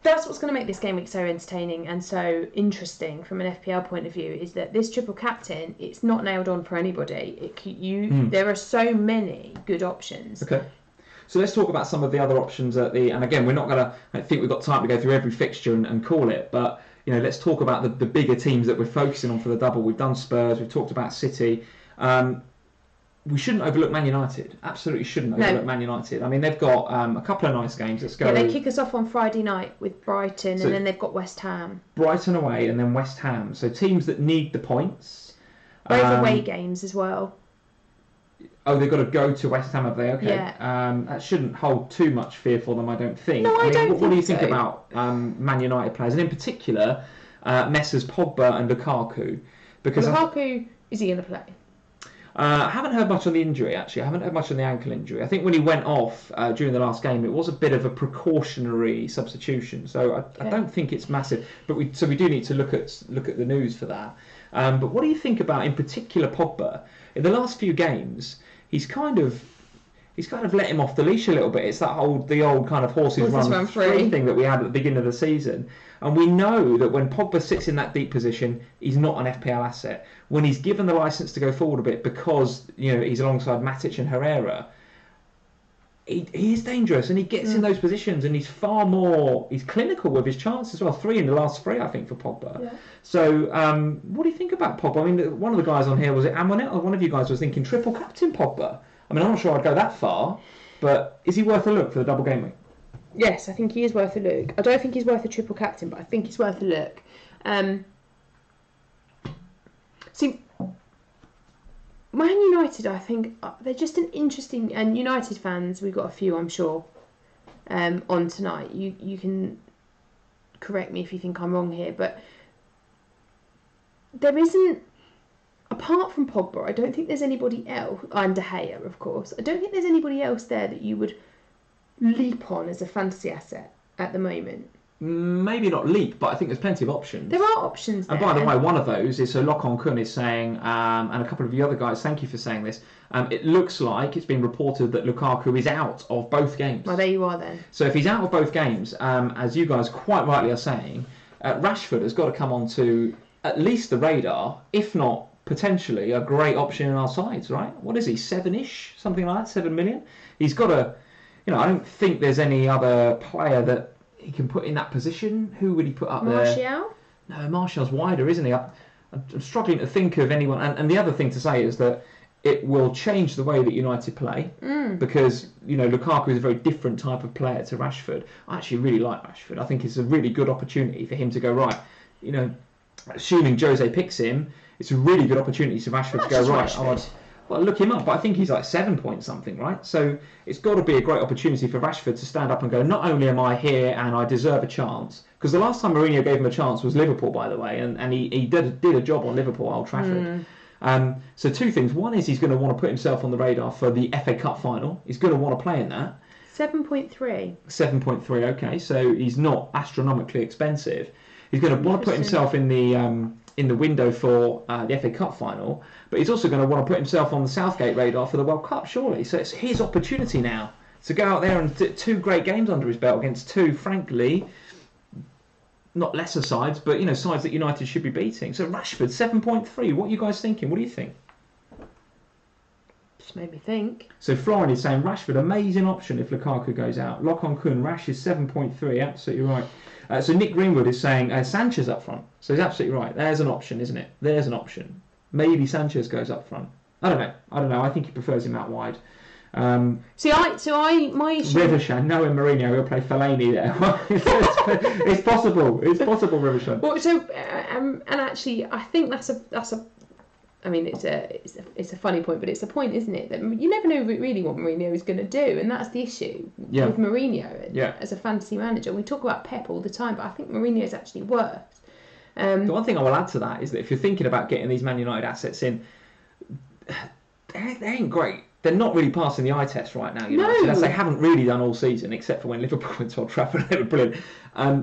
that's what's going to make this game week so entertaining and so interesting from an FPL point of view, is that this triple captain, it's not nailed on for anybody. There are so many good options. Okay. So let's talk about some of the other options and again, we're not going to, I think we've got time to go through every fixture and call it, but let's talk about the bigger teams that we're focusing on for the double. We've done Spurs, we've talked about City. We shouldn't overlook Man United. Absolutely shouldn't overlook Man United. I mean, they've got a couple of nice games. Let's go. Yeah, they kick us off on Friday night with Brighton, and then they've got West Ham. Brighton away, and then West Ham. So teams that need the points. Both away games as well. Oh, they've got to go to West Ham, have they? Okay. Yeah. That shouldn't hold too much fear for them, I don't think. No, I don't think what do you think about Man United players, and in particular, Messrs Pogba and Lukaku? Because Lukaku, is he going to play? I haven't heard much on the injury, actually. I haven't heard much on the ankle injury. I think when he went off during the last game, it was a bit of a precautionary substitution. So I don't think it's massive. But we do need to look at the news for that. But what do you think about, in particular, Pogba? In the last few games, he's kind of let him off the leash a little bit. It's the old kind of horses run free thing that we had at the beginning of the season. And we know that when Pogba sits in that deep position, he's not an FPL asset. When he's given the licence to go forward a bit because he's alongside Matic and Herrera, he is dangerous and he gets in those positions and he's he's clinical with his chances as well. 3 in the last 3, I think, for Pogba. Yeah. So what do you think about Pogba? I mean, one of the guys on here, was it Amonet, or one of you guys was thinking triple captain Pogba? I mean, I'm not sure I'd go that far, but is he worth a look for the double game week? Yes, I think he is worth a look. I don't think he's worth a triple captain, but I think he's worth a look. See, Man United, I think, they're just an interesting... And United fans, we've got a few, I'm sure, on tonight. You can correct me if you think I'm wrong here, but there isn't... Apart from Pogba, I don't think there's anybody else... And De Gea, of course. I don't think there's anybody else there that you would leap on as a fantasy asset at the moment. Maybe not leap, but I think there's plenty of options. There are options there. And by the way, one of those is, so Lokon Kun is saying, and a couple of the other guys, thank you for saying this, it looks like it's been reported that Lukaku is out of both games. Well, there you are then. So if he's out of both games, as you guys quite rightly are saying, Rashford has got to come onto at least the radar, if not potentially a great option in our sides, right? What is he, 7-ish? Something like that, 7 million? He's got to, I don't think there's any other player that he can put in that position. Who would he put up there? Martial? No, Martial's wider, isn't he? I'm struggling to think of anyone. And the other thing to say is that it will change the way that United play because, Lukaku is a very different type of player to Rashford. I actually really like Rashford. I think it's a really good opportunity for him to go, right, assuming Jose picks him, it's a really good opportunity for Rashford to go, right, well, look him up, but I think he's like 7 point something, right? So it's got to be a great opportunity for Rashford to stand up and go, not only am I here and I deserve a chance, because the last time Mourinho gave him a chance was Liverpool, by the way, and he did a job on Liverpool, Old Trafford. So 2 things. One is he's going to want to put himself on the radar for the FA Cup final. He's going to want to play in that. 7.3. 7.3, okay. So he's not astronomically expensive. He's going to want to put himself in the window for the FA Cup final, but he's also going to want to put himself on the Southgate radar for the World Cup, surely. So it's his opportunity now to go out there and get 2 great games under his belt against 2, frankly, not lesser sides, but sides that United should be beating. So Rashford, 7.3. What are you guys thinking? What do you think? Just made me think. So Florin is saying Rashford, amazing option if Lukaku goes out. Lock on Kun, Rash is 7.3, absolutely right. So Nick Greenwood is saying Sanchez up front. So he's absolutely right. There's an option, isn't it? There's an option. Maybe Sanchez goes up front. I don't know. I think he prefers him out wide. My issue. Rivershan, knowing Mourinho, he'll play Fellaini there. It's possible. It's possible, Rivershan. Well, and actually, I think that's a. I mean, it's a funny point, but it's a point, isn't it? That you never know really what Mourinho is going to do, and that's the issue with Mourinho as a fantasy manager. We talk about Pep all the time, but I think Mourinho is actually worse. The one thing I will add to that is that if you're thinking about getting these Man United assets in, they ain't great. They're not really passing the eye test right now, United, as they haven't really done all season, except for when Liverpool went to Old Trafford. They were brilliant. I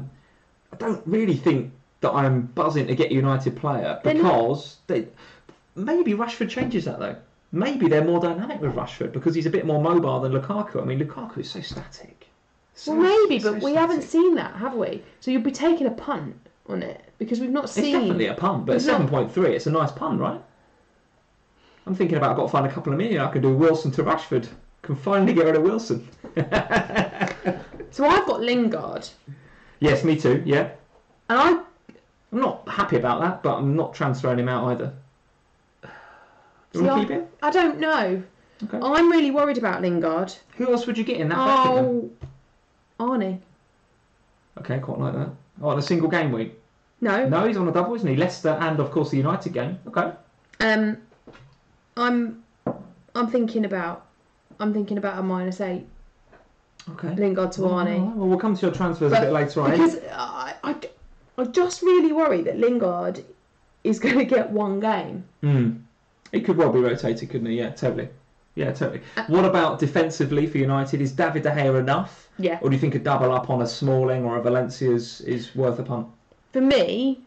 don't really think that I'm buzzing to get a United player because maybe Rashford changes that though. Maybe they're more dynamic with Rashford because he's a bit more mobile than Lukaku. I mean, Lukaku is so static. We haven't seen that, have we? So you'll be taking a punt on it because we've not seen. It's definitely a punt, but 7.3. It's a nice punt, right? I'm thinking about I've got to find a couple of million. I can do Wilson to Rashford. Can finally get rid of Wilson. So I've got Lingard. Yes, me too. Yeah. And I'm not happy about that, but I'm not transferring him out either. Do you want to keep him? I don't know. Okay. I'm really worried about Lingard. Who else would you get in that back? Arnie. Okay, quite like that. Oh, on a single game week? No. No, he's on a double, isn't he? Leicester and of course the United game. Okay. I'm thinking about a -8. Okay. Lingard to Arnie. Well, we'll come to your transfers a bit later on. Because I just really worry that Lingard is going to get one game. He could well be rotated, couldn't he? Yeah, totally. What about defensively for United? Is David De Gea enough? Yeah. Or do you think a double up on a Smalling or a Valencia is worth a punt? For me,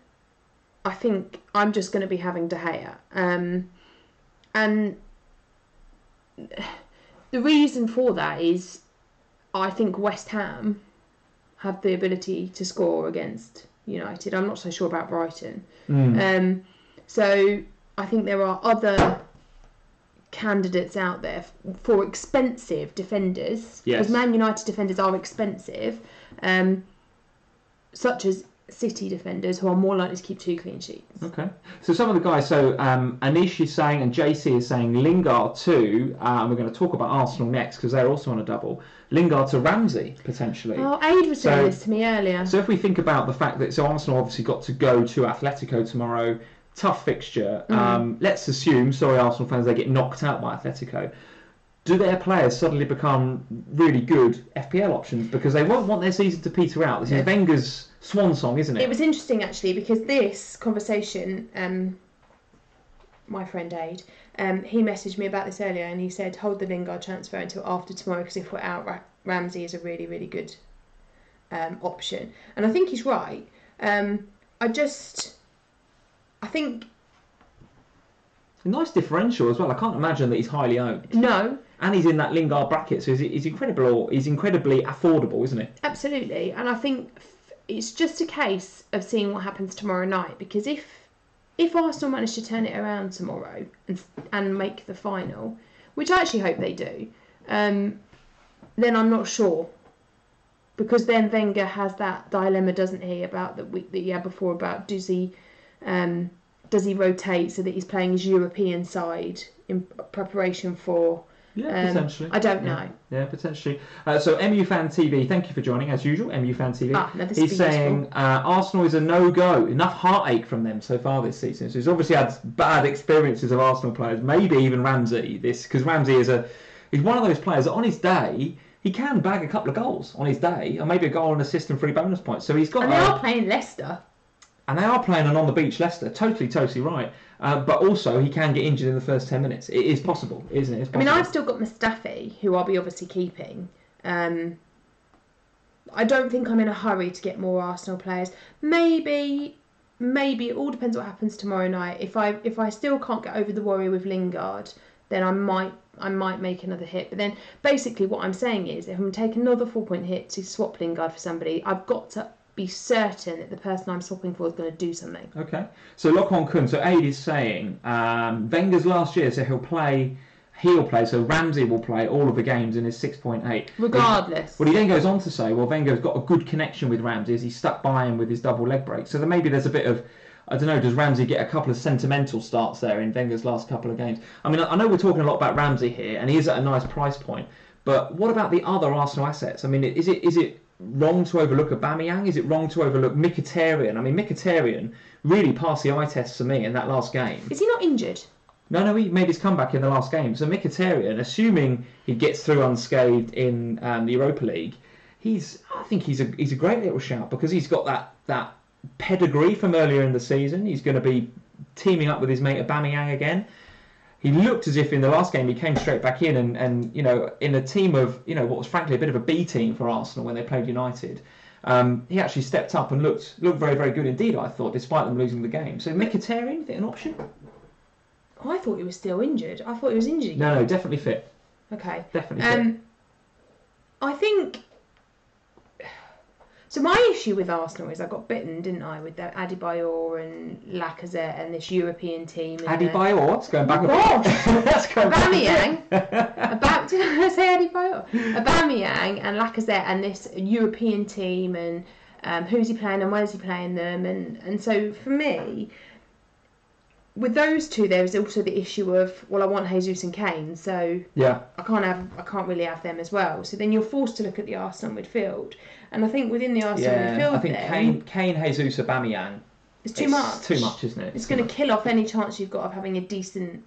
I think I'm just going to be having De Gea. And the reason for that is I think West Ham have the ability to score against United. I'm not so sure about Brighton. So I think there are other candidates out there for expensive defenders. Yes. Because Man United defenders are expensive, such as City defenders who are more likely to keep 2 clean sheets. Okay. So some of the guys, Anish is saying and JC is saying Lingard too, and we're going to talk about Arsenal next because they're also on a double. Lingard to Ramsey, potentially. Oh, Aid was saying this to me earlier. So if we think about the fact that Arsenal obviously got to go to Atletico tomorrow, tough fixture. Let's assume, sorry Arsenal fans, they get knocked out by Atletico. Do their players suddenly become really good FPL options because they won't want their season to peter out? This is Wenger's swan song, isn't it? It was interesting actually because this conversation, my friend Aid, he messaged me about this earlier and he said hold the Lingard transfer until after tomorrow because if we're out, Ramsey is a really, really good option. And I think he's right. I think a nice differential as well. I can't imagine that he's highly owned. No. And he's in that Lingard bracket, so he's incredible. He's incredibly affordable, isn't he? Absolutely. And I think it's just a case of seeing what happens tomorrow night. Because if Arsenal manage to turn it around tomorrow and make the final, which I actually hope they do, then I'm not sure. Because then Wenger has that dilemma, doesn't he, about the week that he had before about does he rotate so that he's playing his European side in preparation for... Yeah, potentially. I don't know. Yeah, potentially. So MU Fan TV, thank you for joining, as usual, MU Fan TV. He's saying Arsenal is a no-go. Enough heartache from them so far this season. So he's obviously had bad experiences of Arsenal players, maybe even Ramsey. Because Ramsey he's one of those players that on his day... He can bag a couple of goals on his day, or maybe a goal and assist and 3 bonus points. So he's got. And they are playing Leicester. And they are playing an on-the-beach Leicester. Totally right. But also, he can get injured in the first 10 minutes. It is possible, isn't it? It's possible. I mean, I've still got Mustafi, who I'll be obviously keeping. I don't think I'm in a hurry to get more Arsenal players. Maybe it all depends what happens tomorrow night. If I still can't get over the worry with Lingard, then I might make another hit. But then basically what I'm saying is if I'm taking another 4-point hit to swap Lingard for somebody, I've got to be certain that the person I'm swapping for is going to do something. Okay. So Lock on Kun. So Aid is saying Wenger's last year, so he'll play. So Ramsey will play all of the games in his 6.8. Regardless. Well, he then goes on to say, well, Wenger's got a good connection with Ramsey as he stuck by him with his double leg break. So then maybe there's a bit of, I don't know, does Ramsey get a couple of sentimental starts there in Wenger's last couple of games? I mean, I know we're talking a lot about Ramsey here, and he is at a nice price point. But what about the other Arsenal assets? I mean, is it wrong to overlook Aubameyang? Is it wrong to overlook Mkhitaryan? I mean, Mkhitaryan really passed the eye test for me in that last game. Is he not injured? No, he made his comeback in the last game. So Mkhitaryan, assuming he gets through unscathed in the Europa League, I think he's a great little shout because he's got that pedigree from earlier in the season. He's going to be teaming up with his mate Aubameyang again. He looked as if in the last game he came straight back in and in a team of what was frankly a bit of a B team for Arsenal when they played United. He actually stepped up and looked very, very good indeed, I thought, despite them losing the game. So Mkhitaryan, is it an option? I thought he was still injured. I thought he was injured again. No, definitely fit. Okay. Definitely fit. I think... So my issue with Arsenal is I got bitten, didn't I, with that Adebayor and Lacazette and this European team. Adebayor? It's going back a bit. That's going Aubameyang. Did I say Adebayor? Aubameyang and Lacazette and this European team and who's he playing and where's he playing them. And so for me, with those two, there is also the issue of, well, I want Jesus and Kane, so yeah, I can't really have them as well. So then you're forced to look at the Arsenal midfield. And I think within the Arsenal midfield, I think Kane, Jesus, Aubameyang. It's too much. It's too much, isn't it? It's going to kill off any chance you've got of having a decent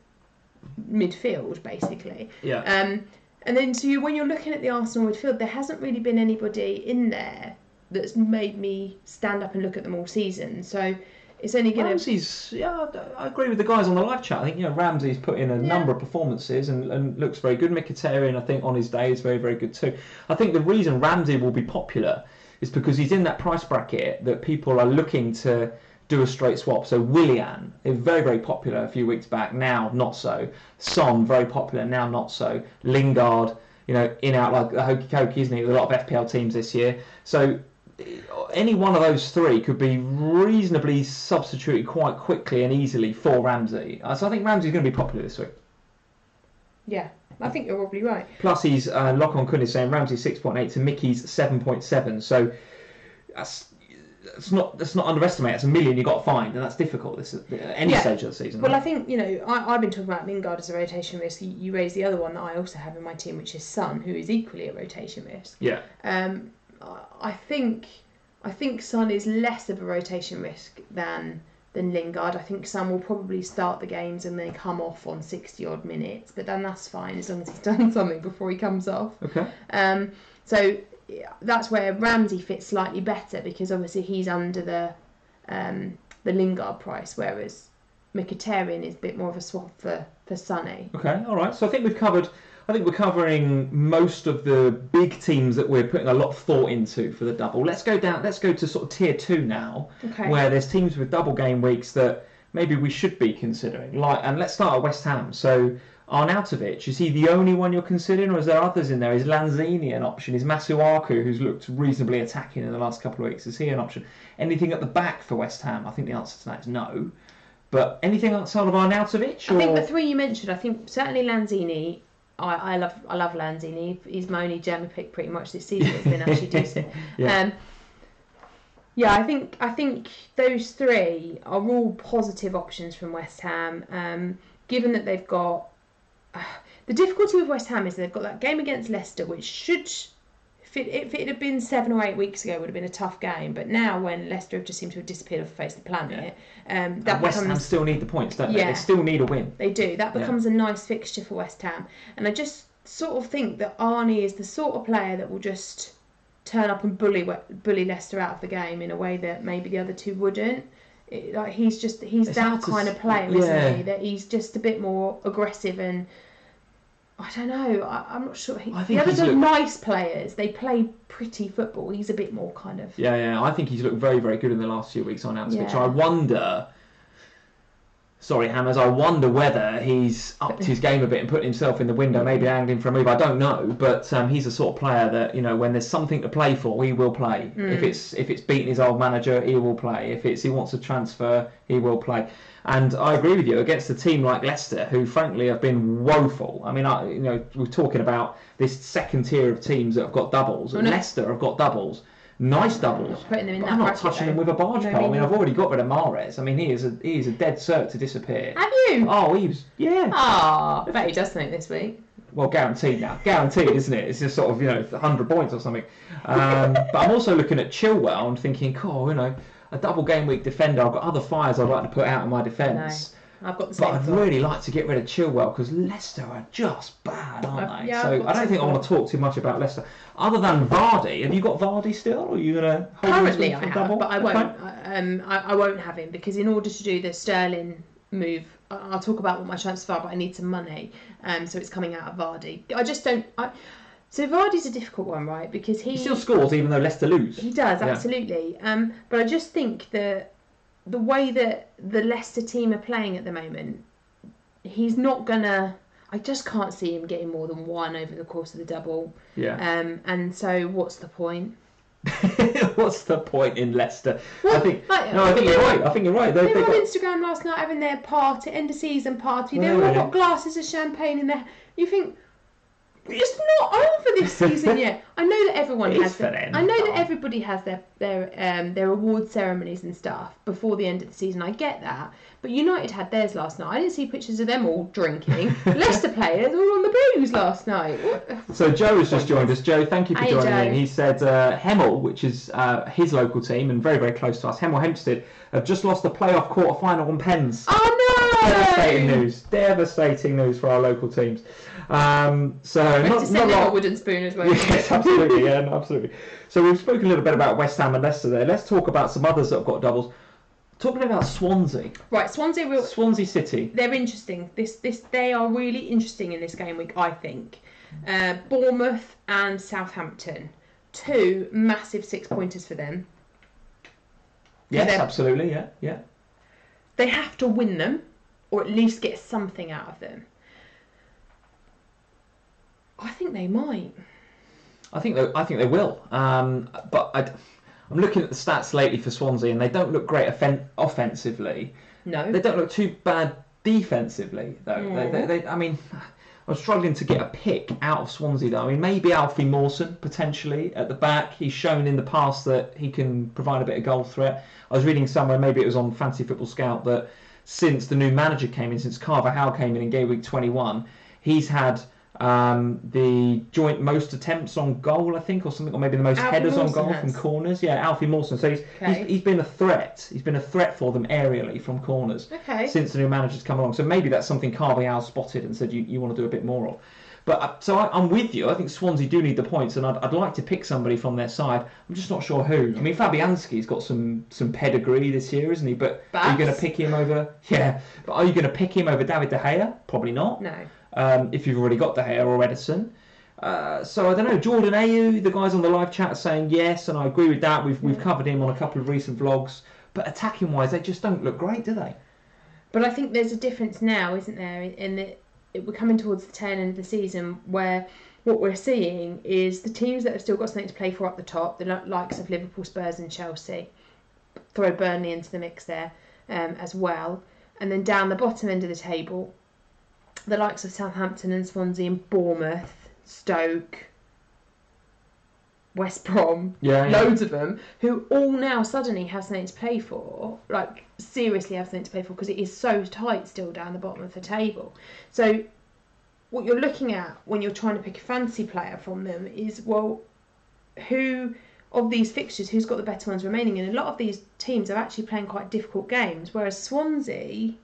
midfield, basically. Yeah. And then when you're looking at the Arsenal midfield, there hasn't really been anybody in there that's made me stand up and look at them all season. So it's only going to... Ramsey's, I agree with the guys on the live chat. I think Ramsey's put in a number of performances and looks very good. Mkhitaryan, I think, on his day is very, very good too. I think the reason Ramsey will be popular is because he's in that price bracket that people are looking to do a straight swap. So Willian is very, very popular a few weeks back. Now not so. Son, very popular. Now not so. Lingard, in out like the hokey cokey, isn't he? With a lot of FPL teams this year. So any one of those three could be reasonably substituted quite quickly and easily for Ramsey. So I think Ramsey's going to be popular this week. Yeah, I think you're probably right. Plus, he's Lock on Kun is saying Ramsey's 6.8 to Mickey's 7.7. So that's not underestimate. That's $1 million you've got to find, and that's difficult. This at any stage of the season. Well, right? I think I've been talking about Lingard as a rotation risk. You raised the other one that I also have in my team, which is Son, who is equally a rotation risk. Yeah. I think Son is less of a rotation risk than Lingard. I think Son will probably start the games and then come off on 60 odd minutes, but then that's fine as long as he's done something before he comes off. Okay. So that's where Ramsey fits slightly better because obviously he's under the Lingard price, whereas Mkhitaryan is a bit more of a swap for Sonny. Okay, all right. So I think we're covering most of the big teams that we're putting a lot of thought into for the double. Let's go to sort of tier 2 now, where there's teams with double game weeks that maybe we should be considering. And let's start at West Ham. So Arnautovic, is he the only one you're considering, or is there others in there? Is Lanzini an option? Is Masuaku, who's looked reasonably attacking in the last couple of weeks, is he an option? Anything at the back for West Ham? I think the answer to that is no. But anything outside of Arnautovic? I think the three you mentioned, I think certainly Lanzini. I love Lanzini. He's my only German pick pretty much this season. It's been actually decent. I think those three are all positive options from West Ham. Given that they've got the difficulty with West Ham is they've got that game against Leicester, which should, if it had been 7 or 8 weeks ago, would have been a tough game. But now, when Leicester have just seemed to have disappeared off the face of the planet, that West Ham still need the points, don't they? They still need a win. They do. That becomes a nice fixture for West Ham, and I just sort of think that Arnie is the sort of player that will just turn up and bully Leicester out of the game in a way that maybe the other two wouldn't. He's that kind of player, isn't he? That he's just a bit more aggressive and. I don't know. I'm not sure. The others are nice players. They play pretty football. He's a bit more kind of... Yeah. I think he's looked very, very good in the last few weeks on Arnautovic. I wonder sorry, Hammers, I wonder whether he's upped his game a bit and put himself in the window, maybe angling for a move. I don't know, but he's the sort of player that, when there's something to play for, he will play. If it's beating his old manager, he will play. If he wants to transfer, he will play. And I agree with you, against a team like Leicester, who frankly have been woeful. I mean, we're talking about this second tier of teams that have got doubles. And Leicester have got doubles. Nice doubles. Putting them in I'm not touching them with a barge pole. I mean, I've already got rid of Mahrez. I mean, he is a dead cert to disappear. Have you? Oh, he was, yeah. I bet he does something this week. Well, guaranteed now. Guaranteed, isn't it? It's just sort of, 100 points or something. But I'm also looking at Chilwell and thinking, a double game week defender. I've got other fires I'd like to put out in my defence. No, I've got the same. But I'd really like to get rid of Chilwell because Leicester are just bad, aren't they? Yeah, so I don't think I want to talk too much about Leicester. Other than Vardy, have you got Vardy still? Or are you going to hold Currently him I have, double? but I won't. I won't have him because in order to do the Sterling move, I'll talk about what my transfer are, but I need some money. So it's coming out of Vardy. I just don't. So Vardy's a difficult one, right? Because he still scores even though Leicester lose. He does, absolutely. But I just think that the way that the Leicester team are playing at the moment, he's not gonna. I just can't see him getting more than one over the course of the double. Yeah. And so what's the point? What's the point in Leicester? Well, I think you're right. I think you're right. They were on Instagram last night having their party, end of season party. They all got glasses of champagne in there. You think it's not over this season yet. I know that everyone has. I know that everybody has their award ceremonies and stuff before the end of the season. I get that, but United had theirs last night. I didn't see pictures of them all drinking. Leicester players were on the booze last night. So Joe has just joined us. Joe, thank you for joining in. He said Hemel, which is his local team and very, very close to us, Hemel Hempstead, have just lost the playoff quarter-final on pens. Oh no! Devastating news for our local teams. So not a wooden spoon as well. Yes, absolutely, absolutely. So we've spoken a little bit about West Ham and Leicester there. Let's talk about some others that have got doubles. Talking about Swansea. Right, Swansea City. They're interesting. They are really interesting in this game week, I think. Bournemouth and Southampton, 2 massive 6-pointers for them. Yes, absolutely, yeah. They have to win them, or at least get something out of them. I think they might. I think they will. But I'm looking at the stats lately for Swansea, and they don't look great offensively. No. They don't look too bad defensively, though. I mean, I'm struggling to get a pick out of Swansea, though. I mean, maybe Alfie Mawson, potentially, at the back. He's shown in the past that he can provide a bit of goal threat. I was reading somewhere, maybe it was on Fantasy Football Scout, that since the new manager came in, since Carvajal came in game week 21, he's had the joint most attempts on goal, I think, or something, or maybe the most headers on goal from corners. Yeah, Alfie Mawson. So he's been a threat. He's been a threat for them aerially from corners since the new manager's come along. So maybe that's something Carvajal spotted and said you want to do a bit more of. But I'm with you. I think Swansea do need the points, and I'd like to pick somebody from their side. I'm just not sure who. I mean, Fabianski's got some pedigree this year, isn't he? But are you going to pick him over? Yeah. But are you going to pick him over David De Gea? Probably not. No. If you've already got De Gea or Edison. So I don't know. Jordan Ayew, the guys on the live chat are saying yes, and I agree with that. We've covered him on a couple of recent vlogs. But attacking wise, they just don't look great, do they? But I think there's a difference now, isn't there? In that we're coming towards the tail end of the season, where what we're seeing is the teams that have still got something to play for up the top, the likes of Liverpool, Spurs, and Chelsea. Throw Burnley into the mix there as well, and then down the bottom end of the table, the likes of Southampton and Swansea and Bournemouth, Stoke, West Brom, loads of them, who all now suddenly have something to play for, like seriously have something to play for, because it is so tight still down the bottom of the table. So what you're looking at when you're trying to pick a fantasy player from them is, well, who of these fixtures, who's got the better ones remaining? And a lot of these teams are actually playing quite difficult games, whereas Swansea,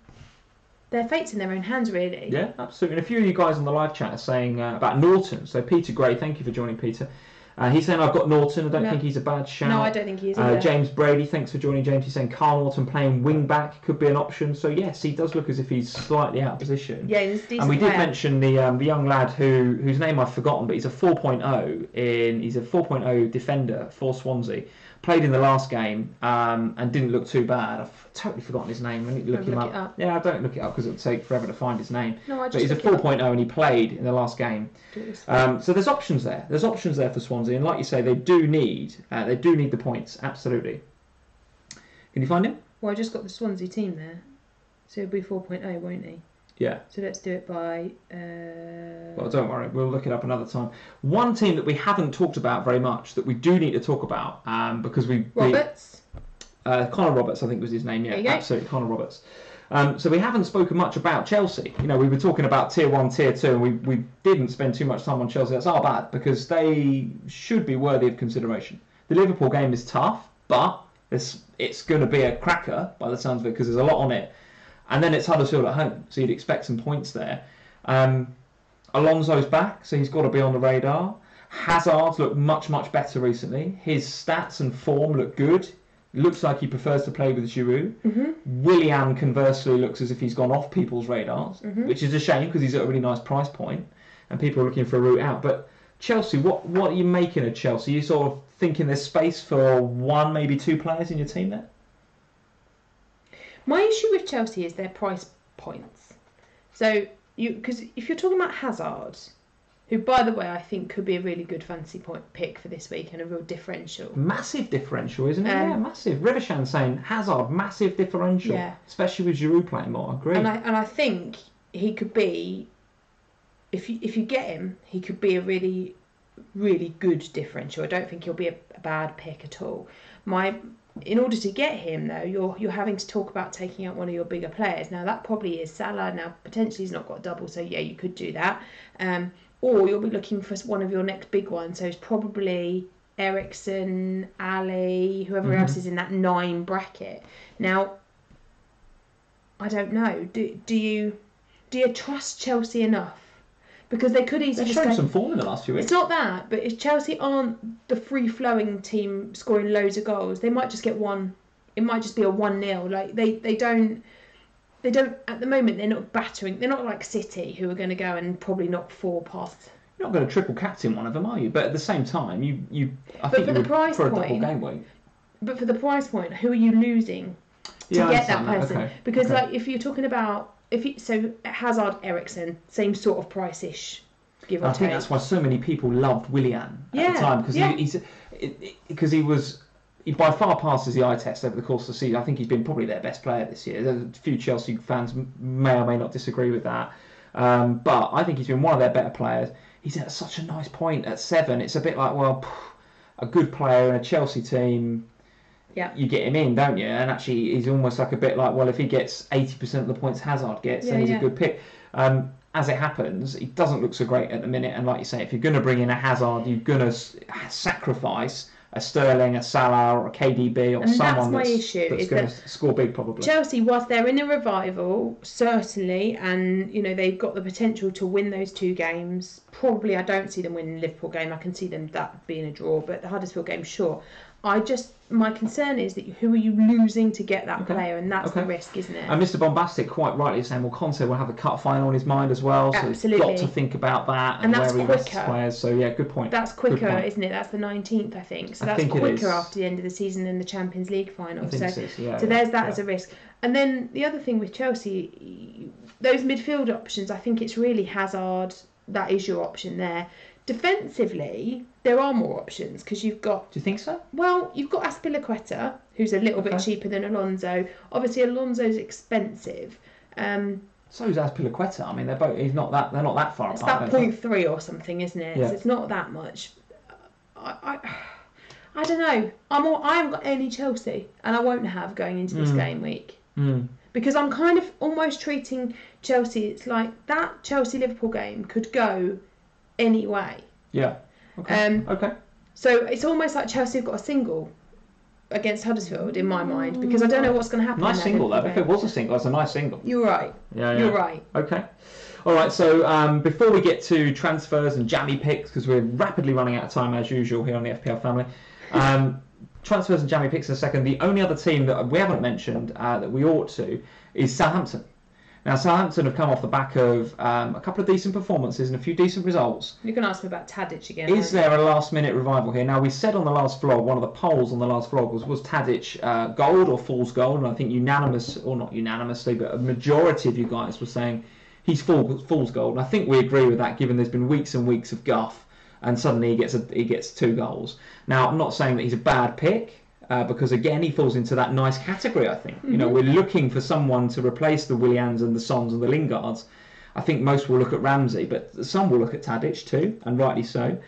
their fate's in their own hands, really. Yeah, absolutely. And a few of you guys on the live chat are saying about Norton. So Peter Gray, thank you for joining, Peter. He's saying I've got Norton. I don't think he's a bad shout. No, I don't think he is either. James Brady, thanks for joining, James. He's saying Carl Norton playing wing back could be an option. So yes, he does look as if he's slightly out of position. Yeah, he's a decent And we player. did mention the young lad whose name I've forgotten, but he's a 4.0 defender for Swansea. played in the last game and didn't look too bad. I've totally forgotten his name. I need to look him up. Yeah, I don't look it up because it would take forever to find his name. No, but he's a 4.0 and he played in the last game. So there's options there. There's options there for Swansea, and like you say, they do need the points. Absolutely. Can you find him? Well, I just got the Swansea team there, so he'll be 4.0, won't he? Yeah. So let's do it by... Well, don't worry. We'll look it up another time. One team that we haven't talked about very much that we do need to talk about because Roberts? Connor Roberts, I think was his name. Yeah, absolutely. Connor Roberts. So we haven't spoken much about Chelsea. You know, we were talking about Tier 1, Tier 2, and we didn't spend too much time on Chelsea. That's our bad because they should be worthy of consideration. The Liverpool game is tough, but it's going to be a cracker by the sounds of it because there's a lot on it. And then it's Huddersfield at home, so you'd expect some points there. Alonso's back, so he's got to be on the radar. Hazard's looked much, much better recently. His stats and form look good. Looks like he prefers to play with Giroud. Willian, conversely, looks as if he's gone off people's radars, which is a shame because he's at a really nice price point and people are looking for a route out. But Chelsea, what are you making of Chelsea? Are you sort of thinking there's space for one, maybe two players in your team there? My issue with Chelsea is their price points. So, because if you're talking about Hazard, who, by the way, I think could be a really good fantasy point pick for this week and a real differential. Massive differential, isn't it? Yeah, massive. Rivershan saying Hazard, massive differential. Yeah. Especially with Giroud playing more. I agree. And I think he could be, if you get him, he could be a really, really good differential. I don't think he'll be a bad pick at all. In order to get him, though, you're having to talk about taking out one of your bigger players. Now, that probably is Salah. Now, potentially he's not got a double, so yeah, you could do that. Or you'll be looking for one of your next big ones. So it's probably Eriksen, Ali, whoever else is in that 9 bracket. Now, I don't know. Do you trust Chelsea enough? Because they could easily They've shown some form in the last few weeks. It's not that, but if Chelsea aren't the free-flowing team scoring loads of goals, they might just get one. It might just be a 1-0. Like they don't at the moment. They're not battering. They're not like City, who are going to go and probably knock 4 past. You're not going to triple captain one of them, are you? But at the same time, I think you would for a double game week. But for the price point, who are you losing to get that person? Okay. Because like if you're talking about. So Hazard, Eriksen, same sort of price-ish, give or take. I think that's why so many people loved Willian at the time because he was by far passes the eye test over the course of the season. I think he's been probably their best player this year. A few Chelsea fans may or may not disagree with that, but I think he's been one of their better players. He's at such a nice point at 7. It's a bit like a good player in a Chelsea team. Yeah. You get him in, don't you? And actually, he's almost like a bit like, well, if he gets 80% of the points Hazard gets, then he's a good pick. As it happens, he doesn't look so great at the minute. And like you say, if you're going to bring in a Hazard, you're going to sacrifice a Sterling, a Salah, or a KDB, or someone that's going to score big, probably. Chelsea, whilst they're in a revival, certainly, and they've got the potential to win those 2 games. Probably, I don't see them winning the Liverpool game. I can see them that being a draw, but the Huddersfield game, sure. My concern is that who are you losing to get that player, and that's the risk, isn't it? And Mr. Bombastic quite rightly saying, well, Conte will have the cut final on his mind as well, so absolutely. He's got to think about that and where that's he rests players. So yeah, good point. That's quicker, isn't it? That's the 19th, I think. So that's quicker after the end of the season than the Champions League final. So there's that as a risk. And then the other thing with Chelsea, those midfield options, I think it's really Hazard. That is your option there. Defensively, there are more options because you've got... Do you think so? Well, you've got Azpilicueta, who's a little bit cheaper than Alonso. Obviously, Alonso's expensive. So is Azpilicueta. I mean, they're not that far apart. It's about 0.3 or something, isn't it? Yeah. So it's not that much. I don't know. I haven't got any Chelsea, and I won't have going into this game week. Because I'm kind of almost treating Chelsea... It's like that Chelsea-Liverpool game could go any way. Yeah. Okay. So it's almost like Chelsea have got a single against Huddersfield in my mind because I don't know what's going to happen. Nice single though. If it was a single, it's a nice single. You're right. Yeah. You're right. Okay. All right. So before we get to transfers and jammy picks, because we're rapidly running out of time as usual here on the FPL family. Transfers and jammy picks in a second. The only other team that we haven't mentioned that we ought to is Southampton. Now, Southampton have come off the back of a couple of decent performances and a few decent results. You're going to ask me about Tadic again. Is there a last-minute revival here? Now, we said on the last vlog, one of the polls on the last vlog was Tadic gold or fool's gold? And I think unanimous, or not unanimously, but a majority of you guys were saying he's fool's gold. And I think we agree with that, given there's been weeks and weeks of guff, and suddenly he gets 2 goals. Now, I'm not saying that he's a bad pick. Because again, he falls into that nice category. I think you know we're looking for someone to replace the Willians and the Sons and the Lingards. I think most will look at Ramsey, but some will look at Tadic too, and rightly so.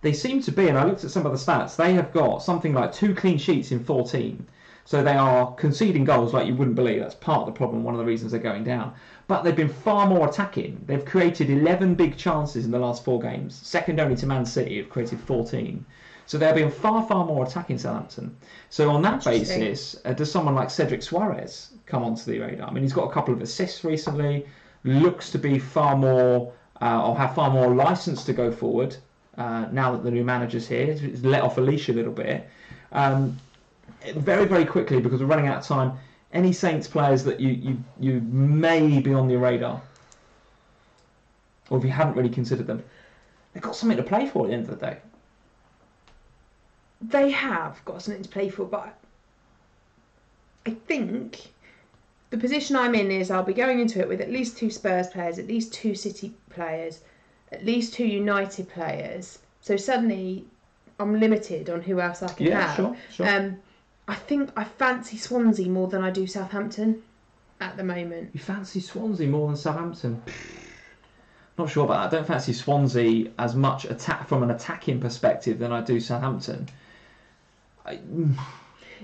They seem to be, and I looked at some of the stats. They have got something like 2 clean sheets in 14, so they are conceding goals like you wouldn't believe. That's part of the problem. One of the reasons they're going down. But they've been far more attacking. They've created 11 big chances in the last 4 games, second only to Man City, who've created 14. So they're being far more attacking Southampton. So on that basis, does someone like Cedric Suarez come onto the radar? I mean, he's got a couple of assists recently, looks to be far more, or have far more license to go forward now that the new manager's here. He's let off a leash a little bit. Very quickly, because we're running out of time, any Saints players that you may be on your radar? Or if you haven't really considered them? They've got something to play for at the end of the day. They have got something to play for, but I think the position I'm in is I'll be going into it with at least 2 Spurs players, at least 2 City players, at least 2 United players. So suddenly I'm limited on who else I can have. Sure. I think I fancy Swansea more than I do Southampton at the moment. You fancy Swansea more than Southampton? Not sure about that. I don't fancy Swansea as much from an attacking perspective than I do Southampton.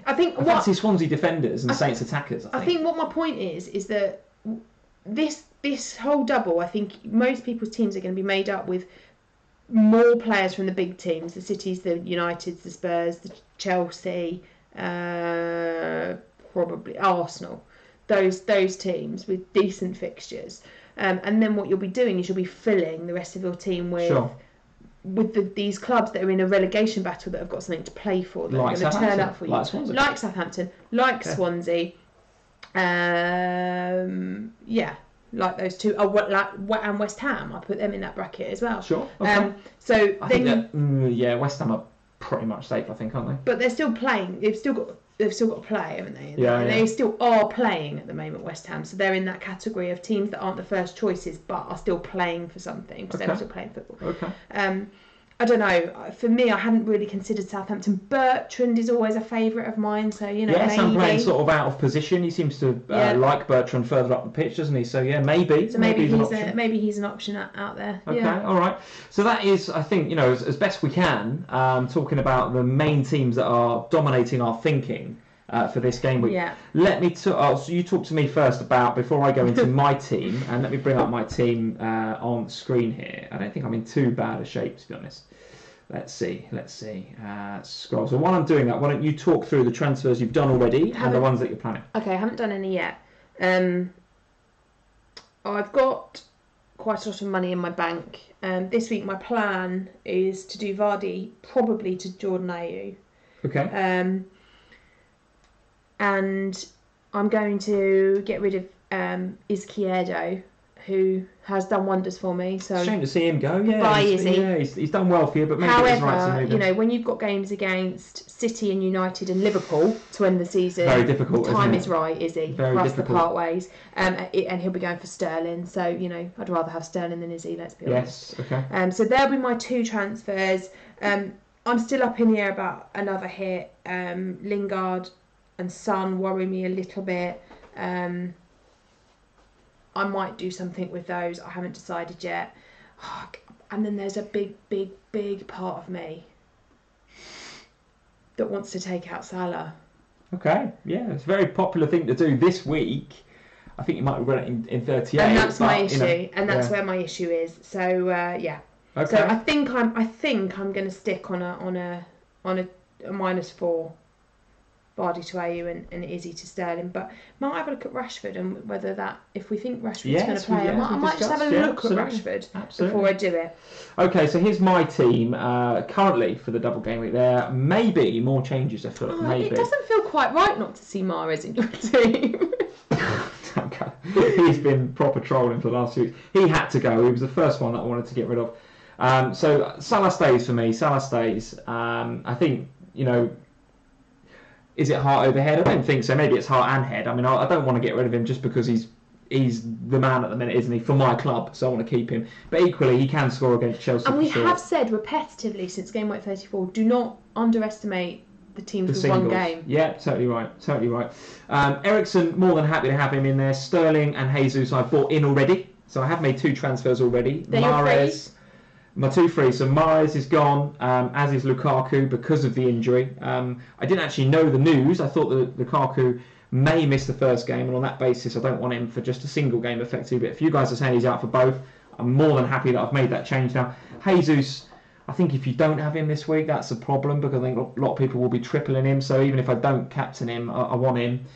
I fancy Swansea defenders and Saints attackers. I think what my point is that this whole double, I think most people's teams are going to be made up with more players from the big teams, the Cities, the Uniteds, the Spurs, the Chelsea, probably Arsenal, those teams with decent fixtures. And then what you'll be doing is you'll be filling the rest of your team with these clubs that are in a relegation battle that have got something to play for. That are going to turn up for you. Like Southampton, Swansea. Like those 2. And West Ham. I put them in that bracket as well. Sure. Okay. So I think West Ham are pretty much safe, I think, aren't they? But they're still playing. They've still got to play, haven't they? They still are playing at the moment, West Ham. So they're in that category of teams that aren't the first choices, but are still playing for something because they're still playing football. Okay. I don't know. For me, I hadn't really considered Southampton. Bertrand is always a favourite of mine, so maybe. Sam playing sort of out of position. He seems to like Bertrand further up the pitch, doesn't he? So maybe. So maybe he's an option out there. Okay, all right. So that is, I think, as best we can, talking about the main teams that are dominating our thinking for this game week. Yeah. Let me. So you talk to me first about before I go into my team, and let me bring up my team on screen here. I don't think I'm in too bad a shape, to be honest. Let's see. Scroll. So while I'm doing that, why don't you talk through the transfers you've done already and the ones that you're planning? Okay, I haven't done any yet. I've got quite a lot of money in my bank. This week my plan is to do Vardy probably to Jordan Ayew. Okay. And I'm going to get rid of Izquierdo, who has done wonders for me. So shame to see him go. He's done well for you, but maybe it's right to move. When you've got games against City and United and Liverpool to end the season, very difficult. Time is right, Izzy. Very for us difficult. to part ways, and he'll be going for Sterling. So I'd rather have Sterling than Izzy. Let's be honest. Yes. Okay. So there'll be my 2 transfers. I'm still up in the air about another hit. Lingard and Son worry me a little bit. I might do something with those. I haven't decided yet. And then there's a big part of me that wants to take out Salah. Okay, yeah, it's a very popular thing to do this week. I think you might regret it in 38. And that's my issue, and that's where my issue is. So yeah. Okay. So I think I'm going to stick on a -4. Vardy to Ayew and Izzy to Sterling, but might have a look at Rashford and whether if we think Rashford's going to play, I might just have a look at Rashford before I do it. Okay, so here's my team currently for the double game week. There may be more changes afoot. Maybe it doesn't feel quite right not to see Mahrez in your team. Okay. He's been proper trolling for the last 2 weeks. He had to go. He was the first one that I wanted to get rid of. So Salah stays for me. Salah stays. I think, is it heart over head? I don't think so. Maybe it's heart and head. I mean, I don't want to get rid of him just because he's the man at the minute, isn't he, for my club, so I want to keep him. But equally, he can score against Chelsea. And we have said repetitively since game week 34, do not underestimate the teams with one game. Yeah, totally right. Eriksen, more than happy to have him in there. Sterling and Jesus I've bought in already. So I have made 2 transfers already. Mahrez, my 2 free. So Mahrez is gone, as is Lukaku because of the injury. I didn't actually know the news. I thought that Lukaku may miss the first game, and on that basis I don't want him for just a single game effectively. But if you guys are saying he's out for both, I'm more than happy that I've made that change now. Jesus, I think if you don't have him this week, that's a problem, because I think a lot of people will be tripling him. So even if I don't captain him, I want him.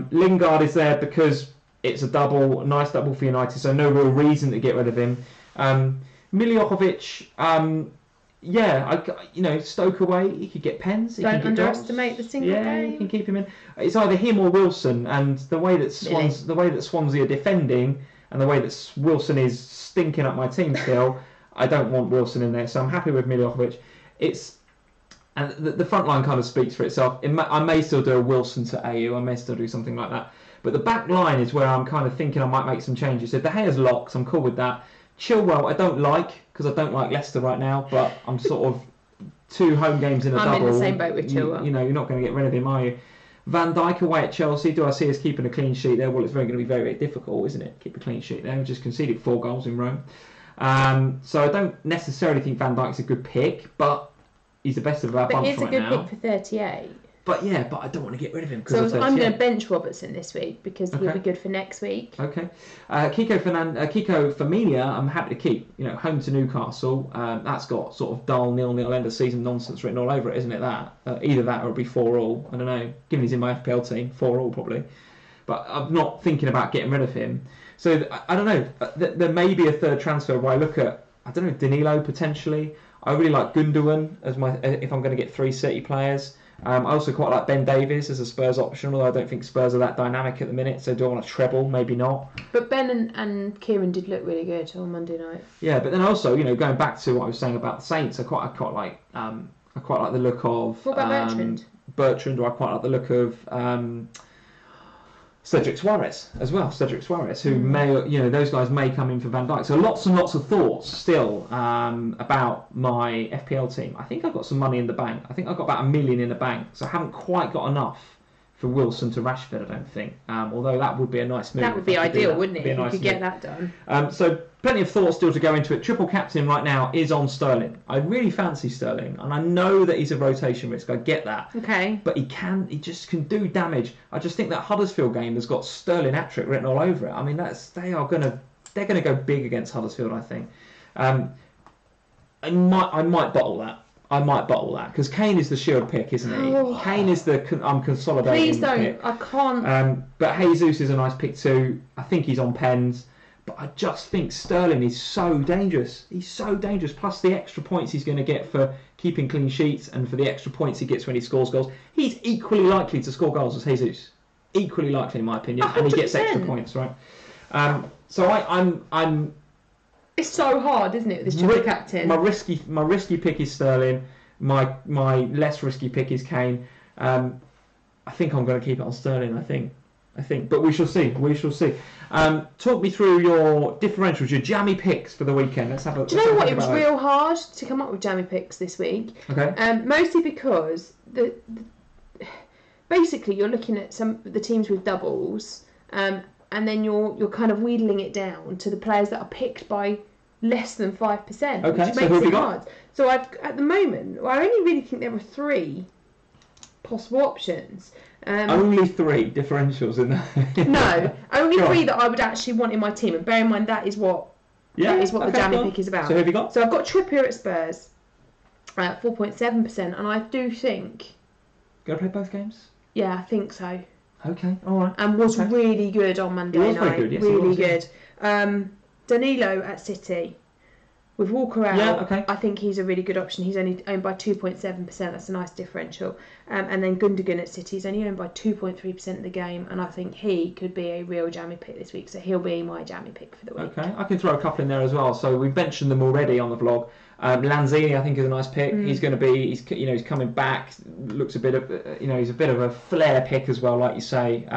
Lingard is there because it's a nice double for United, so no real reason to get rid of him. Miljokovic, Stoke away, he could get pens. Don't underestimate the single game. Yeah, you can keep him in. It's either him or Wilson, and the way that Swansea are defending, and the way that Wilson is stinking up my team still, I don't want Wilson in there. So I'm happy with Miljokovic. And the front line kind of speaks for itself. I may still do a Wilson to AU. I may still do something like that. But the back line is where I'm kind of thinking I might make some changes. So De Gea's locked. I'm cool with that. Chilwell, I don't like, because I don't like Leicester right now, but I'm sort of 2 home games in a double. I'm in the same boat with Chilwell. You're not going to get rid of him, are you? Van Dijk away at Chelsea, do I see us keeping a clean sheet there? Well, it's going to be very, very difficult, isn't it? Keep a clean sheet there. We just conceded 4 goals in Rome. So I don't necessarily think Van Dijk's a good pick, but he's the best of our bunch right now. But he's a good pick for 38. But I don't want to get rid of him. So I'm going to bench Robertson this week because he'll be good for next week. Okay. Kiko Femenia, I'm happy to keep. Home to Newcastle. That's got sort of dull 0-0 end of season nonsense written all over it, isn't it? That either that or it'll be 4-4. I don't know. Given he's in my FPL team, 4-4 probably. But I'm not thinking about getting rid of him. So I don't know. There may be a third transfer where I look at, Danilo potentially. I really like Gundogan as if I'm going to get 3 City players. I also quite like Ben Davies as a Spurs option, although I don't think Spurs are that dynamic at the minute. So do I want a treble? Maybe not. But Ben and Kieran did look really good on Monday night. Yeah, but then also, going back to what I was saying about the Saints, I quite like the look of. What about Bertrand? Bertrand, or I quite like the look of. Cedric Suarez as well. Cedric Suarez, who may, those guys may come in for Van Dijk. So lots and lots of thoughts still about my FPL team. I think I've got some money in the bank. I think I've got about $1 million in the bank. So I haven't quite got enough for Wilson to Rashford, I don't think. Although that would be a nice move. That would be ideal, wouldn't it? If you could get that done. So plenty of thoughts still to go into it. Triple captain right now is on Sterling. I really fancy Sterling, and I know that he's a rotation risk. I get that. Okay. But he just can do damage. I just think that Huddersfield game has got Sterling hat-trick written all over it. I mean, they're gonna go big against Huddersfield, I think. I might bottle that. Because Kane is the shield pick, isn't he? Oh. Kane is the consolidating Please don't. pick. I can't. But Jesus is a nice pick too. I think he's on pens. But I just think Sterling is so dangerous. He's so dangerous. Plus the extra points he's going to get for keeping clean sheets and for the extra points he gets when he scores goals. He's equally likely to score goals as Jesus. Equally likely, in my opinion. 100%. And he gets extra points, right? So I'm. It's so hard, isn't it, with this triple captain? My risky pick is Sterling. My less risky pick is Kane. I think I'm going to keep it on Sterling. I think, but we shall see. Talk me through your differentials, your jammy picks for the weekend. Let's have a. Do you know what? It was real hard to come up with jammy picks this week. Okay. Mostly because basically you're looking at the teams with doubles, and then you're kind of wheedling it down to the players that are picked by less than 5%. Okay. Which So makes who have you it got? hard. So at the moment, I only really think there were 3 possible options. Only 3 differentials in there. No, only 3 that I would actually want in my team. And bear in mind that is what the jammy pick is about. So who have you got? So I've got Trippier at Spurs at 4.7%, and I do think. Go play both games? Yeah, I think so. Okay, all right. And was really good on Monday night. Very good, yes, really he was, good. Danilo at City With Walker out, okay. I think he's a really good option. He's only owned by 2.7%. That's a nice differential. And then Gundogan at City is only owned by 2.3% of the game. And I think he could be a real jammy pick this week. So he'll be my jammy pick for the week. Okay, I can throw a couple in there as well. So we've mentioned them already on the vlog. Lanzini, I think, is a nice pick. He's going to be, he's coming back. Looks a bit of, he's a bit of a flair pick as well, like you say.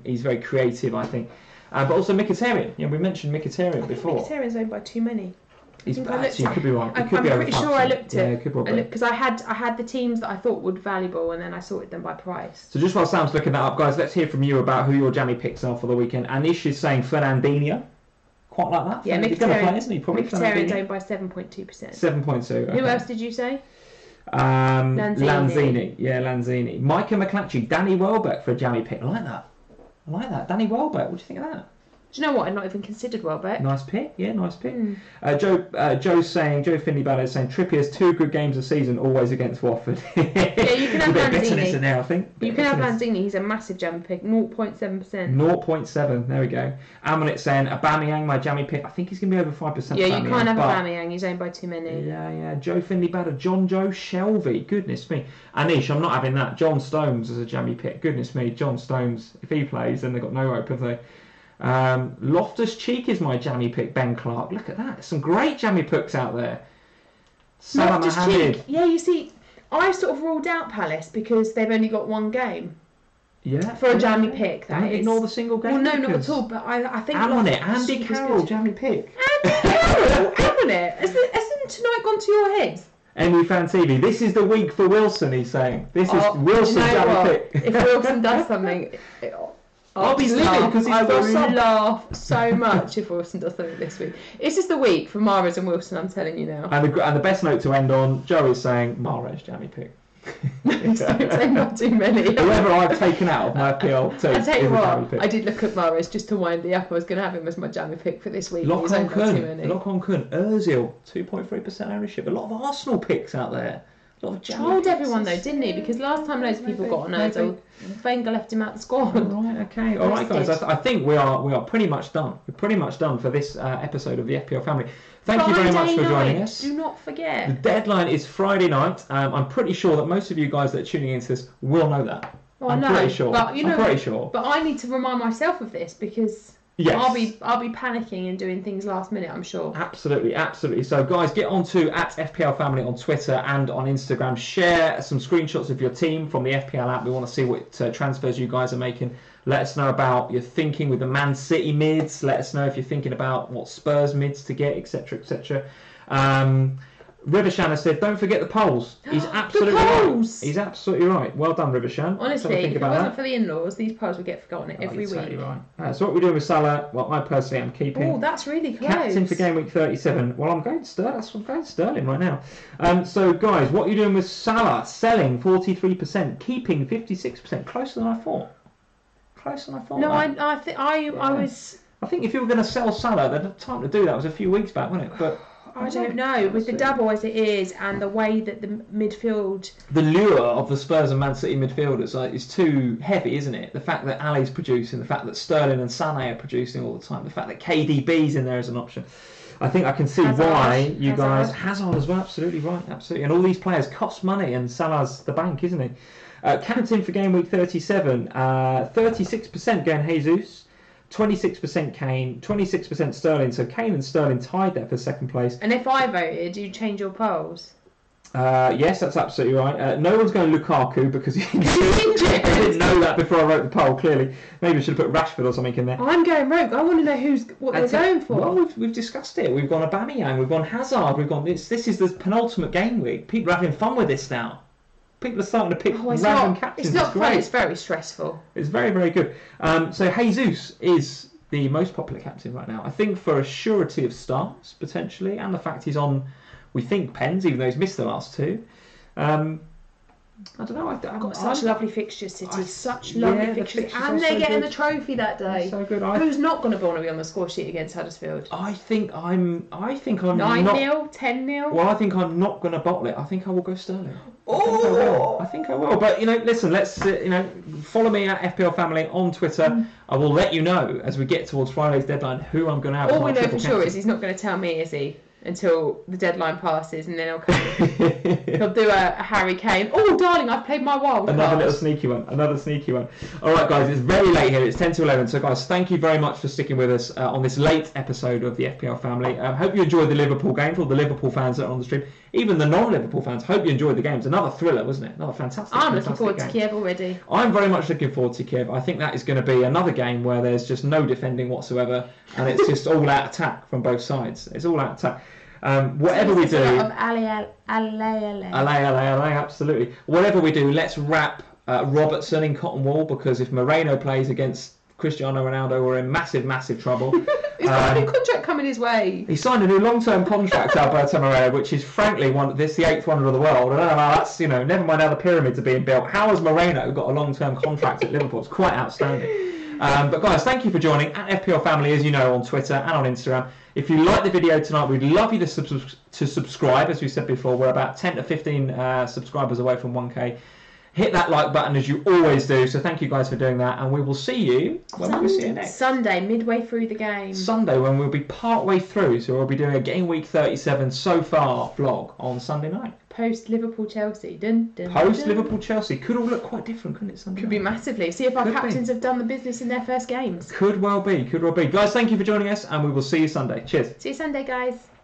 He's very creative, I think. But also Mkhitaryan. We mentioned Mkhitaryan before. Mkhitaryan's owned by too many. He's actually, you could be right. I'm pretty sure I looked at it. Because I had the teams that I thought would be valuable, and then I sorted them by price. So just while Sam's looking that up, guys, let's hear from you about who your jammy picks are for the weekend. Anish is saying Fernandinho. Quite like that. Yeah, he's going to play, isn't he? Probably Mkhitaryan's owned by 7.2%. 7.2. Okay. Who else did you say? Lanzini. Yeah, Lanzini. Micah McClatchy, Danny Welbeck for a jammy pick. I like that. Danny Welbeck. What do you think of that? Do you know what? I'd not even considered Welbeck. Nice pick. Yeah, nice pick. Joe Finley Ballet is saying Trippier's 2 good games a season, always against Watford. Yeah, you can have Lanzini. In there, I think. You can have Lanzini. He's a massive jammy pick. 0.7%. 0.7. There we go. Amonit saying Aubameyang, my jammy pick. I think he's going to be over 5%. Yeah, you can't have Aubameyang. He's owned by too many. Yeah. Joe Finley Ballet, John Joe Shelby. Goodness me. Anish, I'm not having that. John Stones as a jammy pick. Goodness me. John Stones. If he plays, then they've got no hope, have they? Loftus-Cheek is my jammy pick. Ben Clark, look at that. There's some great jammy picks out there. Salah Mohammed. Yeah, you see, I sort of ruled out Palace because they've only got one game. Yeah. For a jammy pick, Don't ignore the single game. Well, no, not at all. But I think Andy Carroll, jammy pick. Andy Carroll, Amonit. Hasn't tonight gone to your head? Emily Fan TV, this is the week for Wilson. He's saying this is Wilson jammy pick. If Wilson does something. I'll be livid because I will laugh so much if Wilson does something this week. It's just the week for Mahrez and Wilson, I'm telling you now. And the best note to end on, Joe is saying Mahrez jammy pick. Don't say not too many. Whoever I've taken out of my FPL team. I tell you what, I did look at Mahrez just to wind me up. I was going to have him as my jammy pick for this week. Lock on Kun, Ozil, 2.3% ownership. A lot of Arsenal picks out there. Told everyone though, didn't he? Because last time loads of people got on Ozil, Wenger left him out the squad. Right, okay. All right, guys. I think we are pretty much done. We're pretty much done for this episode of the FPL family. Thank you very much for joining us. Do not forget. The deadline is Friday night. I'm pretty sure that most of you guys that are tuning into this will know that. Well, I'm pretty sure. But, I'm pretty sure. But I need to remind myself of this because. Yes. I'll be panicking and doing things last minute, I'm sure. Absolutely. So guys, get on to @FPLFamily on Twitter and on Instagram. Share some screenshots of your team from the FPL app. We want to see what transfers you guys are making. Let us know about your thinking with the Man City mids. Let us know if you're thinking about what Spurs mids to get, etc, etc. Rivershan has said, don't forget the polls. He's absolutely right. He's absolutely right. Well done, Rivershan. Honestly, if it wasn't for the in-laws, these polls would get forgotten every week. Totally right. So what we're doing with Salah, well, I personally am keeping. Oh, that's really close. Captain for game week 37. Well, I'm going Sterling right now. So, guys, what are you doing with Salah? Selling 43%, keeping 56%. Closer than I thought. No, I was. I think if you were going to sell Salah, the time to do that was a few weeks back, wasn't it? But I don't know. With the double as it is, and the way that the midfield, the lure of the Spurs and Man City midfielders is too heavy, isn't it? The fact that Ali's producing, the fact that Sterling and Sané are producing all the time, the fact that KDB's in there as an option. I think I can see why you guys. Hazard as well, absolutely right, absolutely. And all these players cost money, and Salah's the bank, isn't he? Captain for game week 37, 36% going Jesus. 26% Kane, 26% Sterling. So Kane and Sterling tied there for second place. And if I voted, do you change your polls? Yes, that's absolutely right. No one's going Lukaku because he's injured. I didn't know that before I wrote the poll, clearly. Maybe I should have put Rashford or something in there. I'm going rogue. I want to know what they're going for. Well, we've discussed it. We've gone Aubameyang, we've gone Hazard, we've gone... This is the penultimate game week. People are having fun with this now. People are starting to pick random captains. It's not fun, it's very stressful. It's very, very good. So Jesus is the most popular captain right now. I think for a surety of starts, potentially, and the fact he's on, we think, pens, even though he's missed the last two. I don't know. I've got such lovely fixtures, City. Such lovely fixtures. And they're getting the trophy that day. So good. Who's not going to want to be on the score sheet against Huddersfield? I think I'm 9-0, 10-0. Well, I think I'm not going to bottle it. I think I will go Sterling. Oh! I think I will. But listen. Let's follow me at FPL Family on Twitter. I will let you know as we get towards Friday's deadline who I'm going to have. All we know for sure is he's not going to tell me, is he? until the deadline passes, and then he'll do a Harry Kane. Oh, darling, I've played my wild card. Another sneaky one. All right, guys, it's very late here. It's 10 to 11. So, guys, thank you very much for sticking with us on this late episode of the FPL family. Hope you enjoyed the Liverpool game. For all the Liverpool fans that are on the stream, even the non-Liverpool fans, hope you enjoyed the games. Another thriller, wasn't it? Another fantastic. I'm looking forward to Kiev already. I'm very much looking forward to Kiev. I think that is going to be another game where there's just no defending whatsoever, and it's just all out attack from both sides. It's all out attack. Whatever we do, absolutely. Whatever we do, let's wrap Robertson in cotton wool, because if Moreno plays against Cristiano Ronaldo, we're in massive trouble. He's got a new contract coming his way. He signed a new long-term contract, Alberto Moreno, which is frankly the 8th wonder of the world. I don't know how that's, never mind how the pyramids are being built. How has Moreno got a long-term contract at Liverpool? It's quite outstanding. But guys, thank you for joining at FPL Family, as you know, on Twitter and on Instagram. If you like the video tonight, we'd love you to subscribe. As we said before, we're about 10 to 15 subscribers away from 1K. Hit that like button as you always do. So thank you guys for doing that, and we will see you when we see you next. Sunday, midway through the game. Sunday, when we'll be part way through. So we'll be doing a game week 37 so far vlog on Sunday night. Post Liverpool Chelsea. Post Liverpool Chelsea. Could all look quite different, couldn't it, Sunday night? Could be massively. See if our captains have done the business in their first games. Could well be. Guys, thank you for joining us, and we will see you Sunday. Cheers. See you Sunday, guys.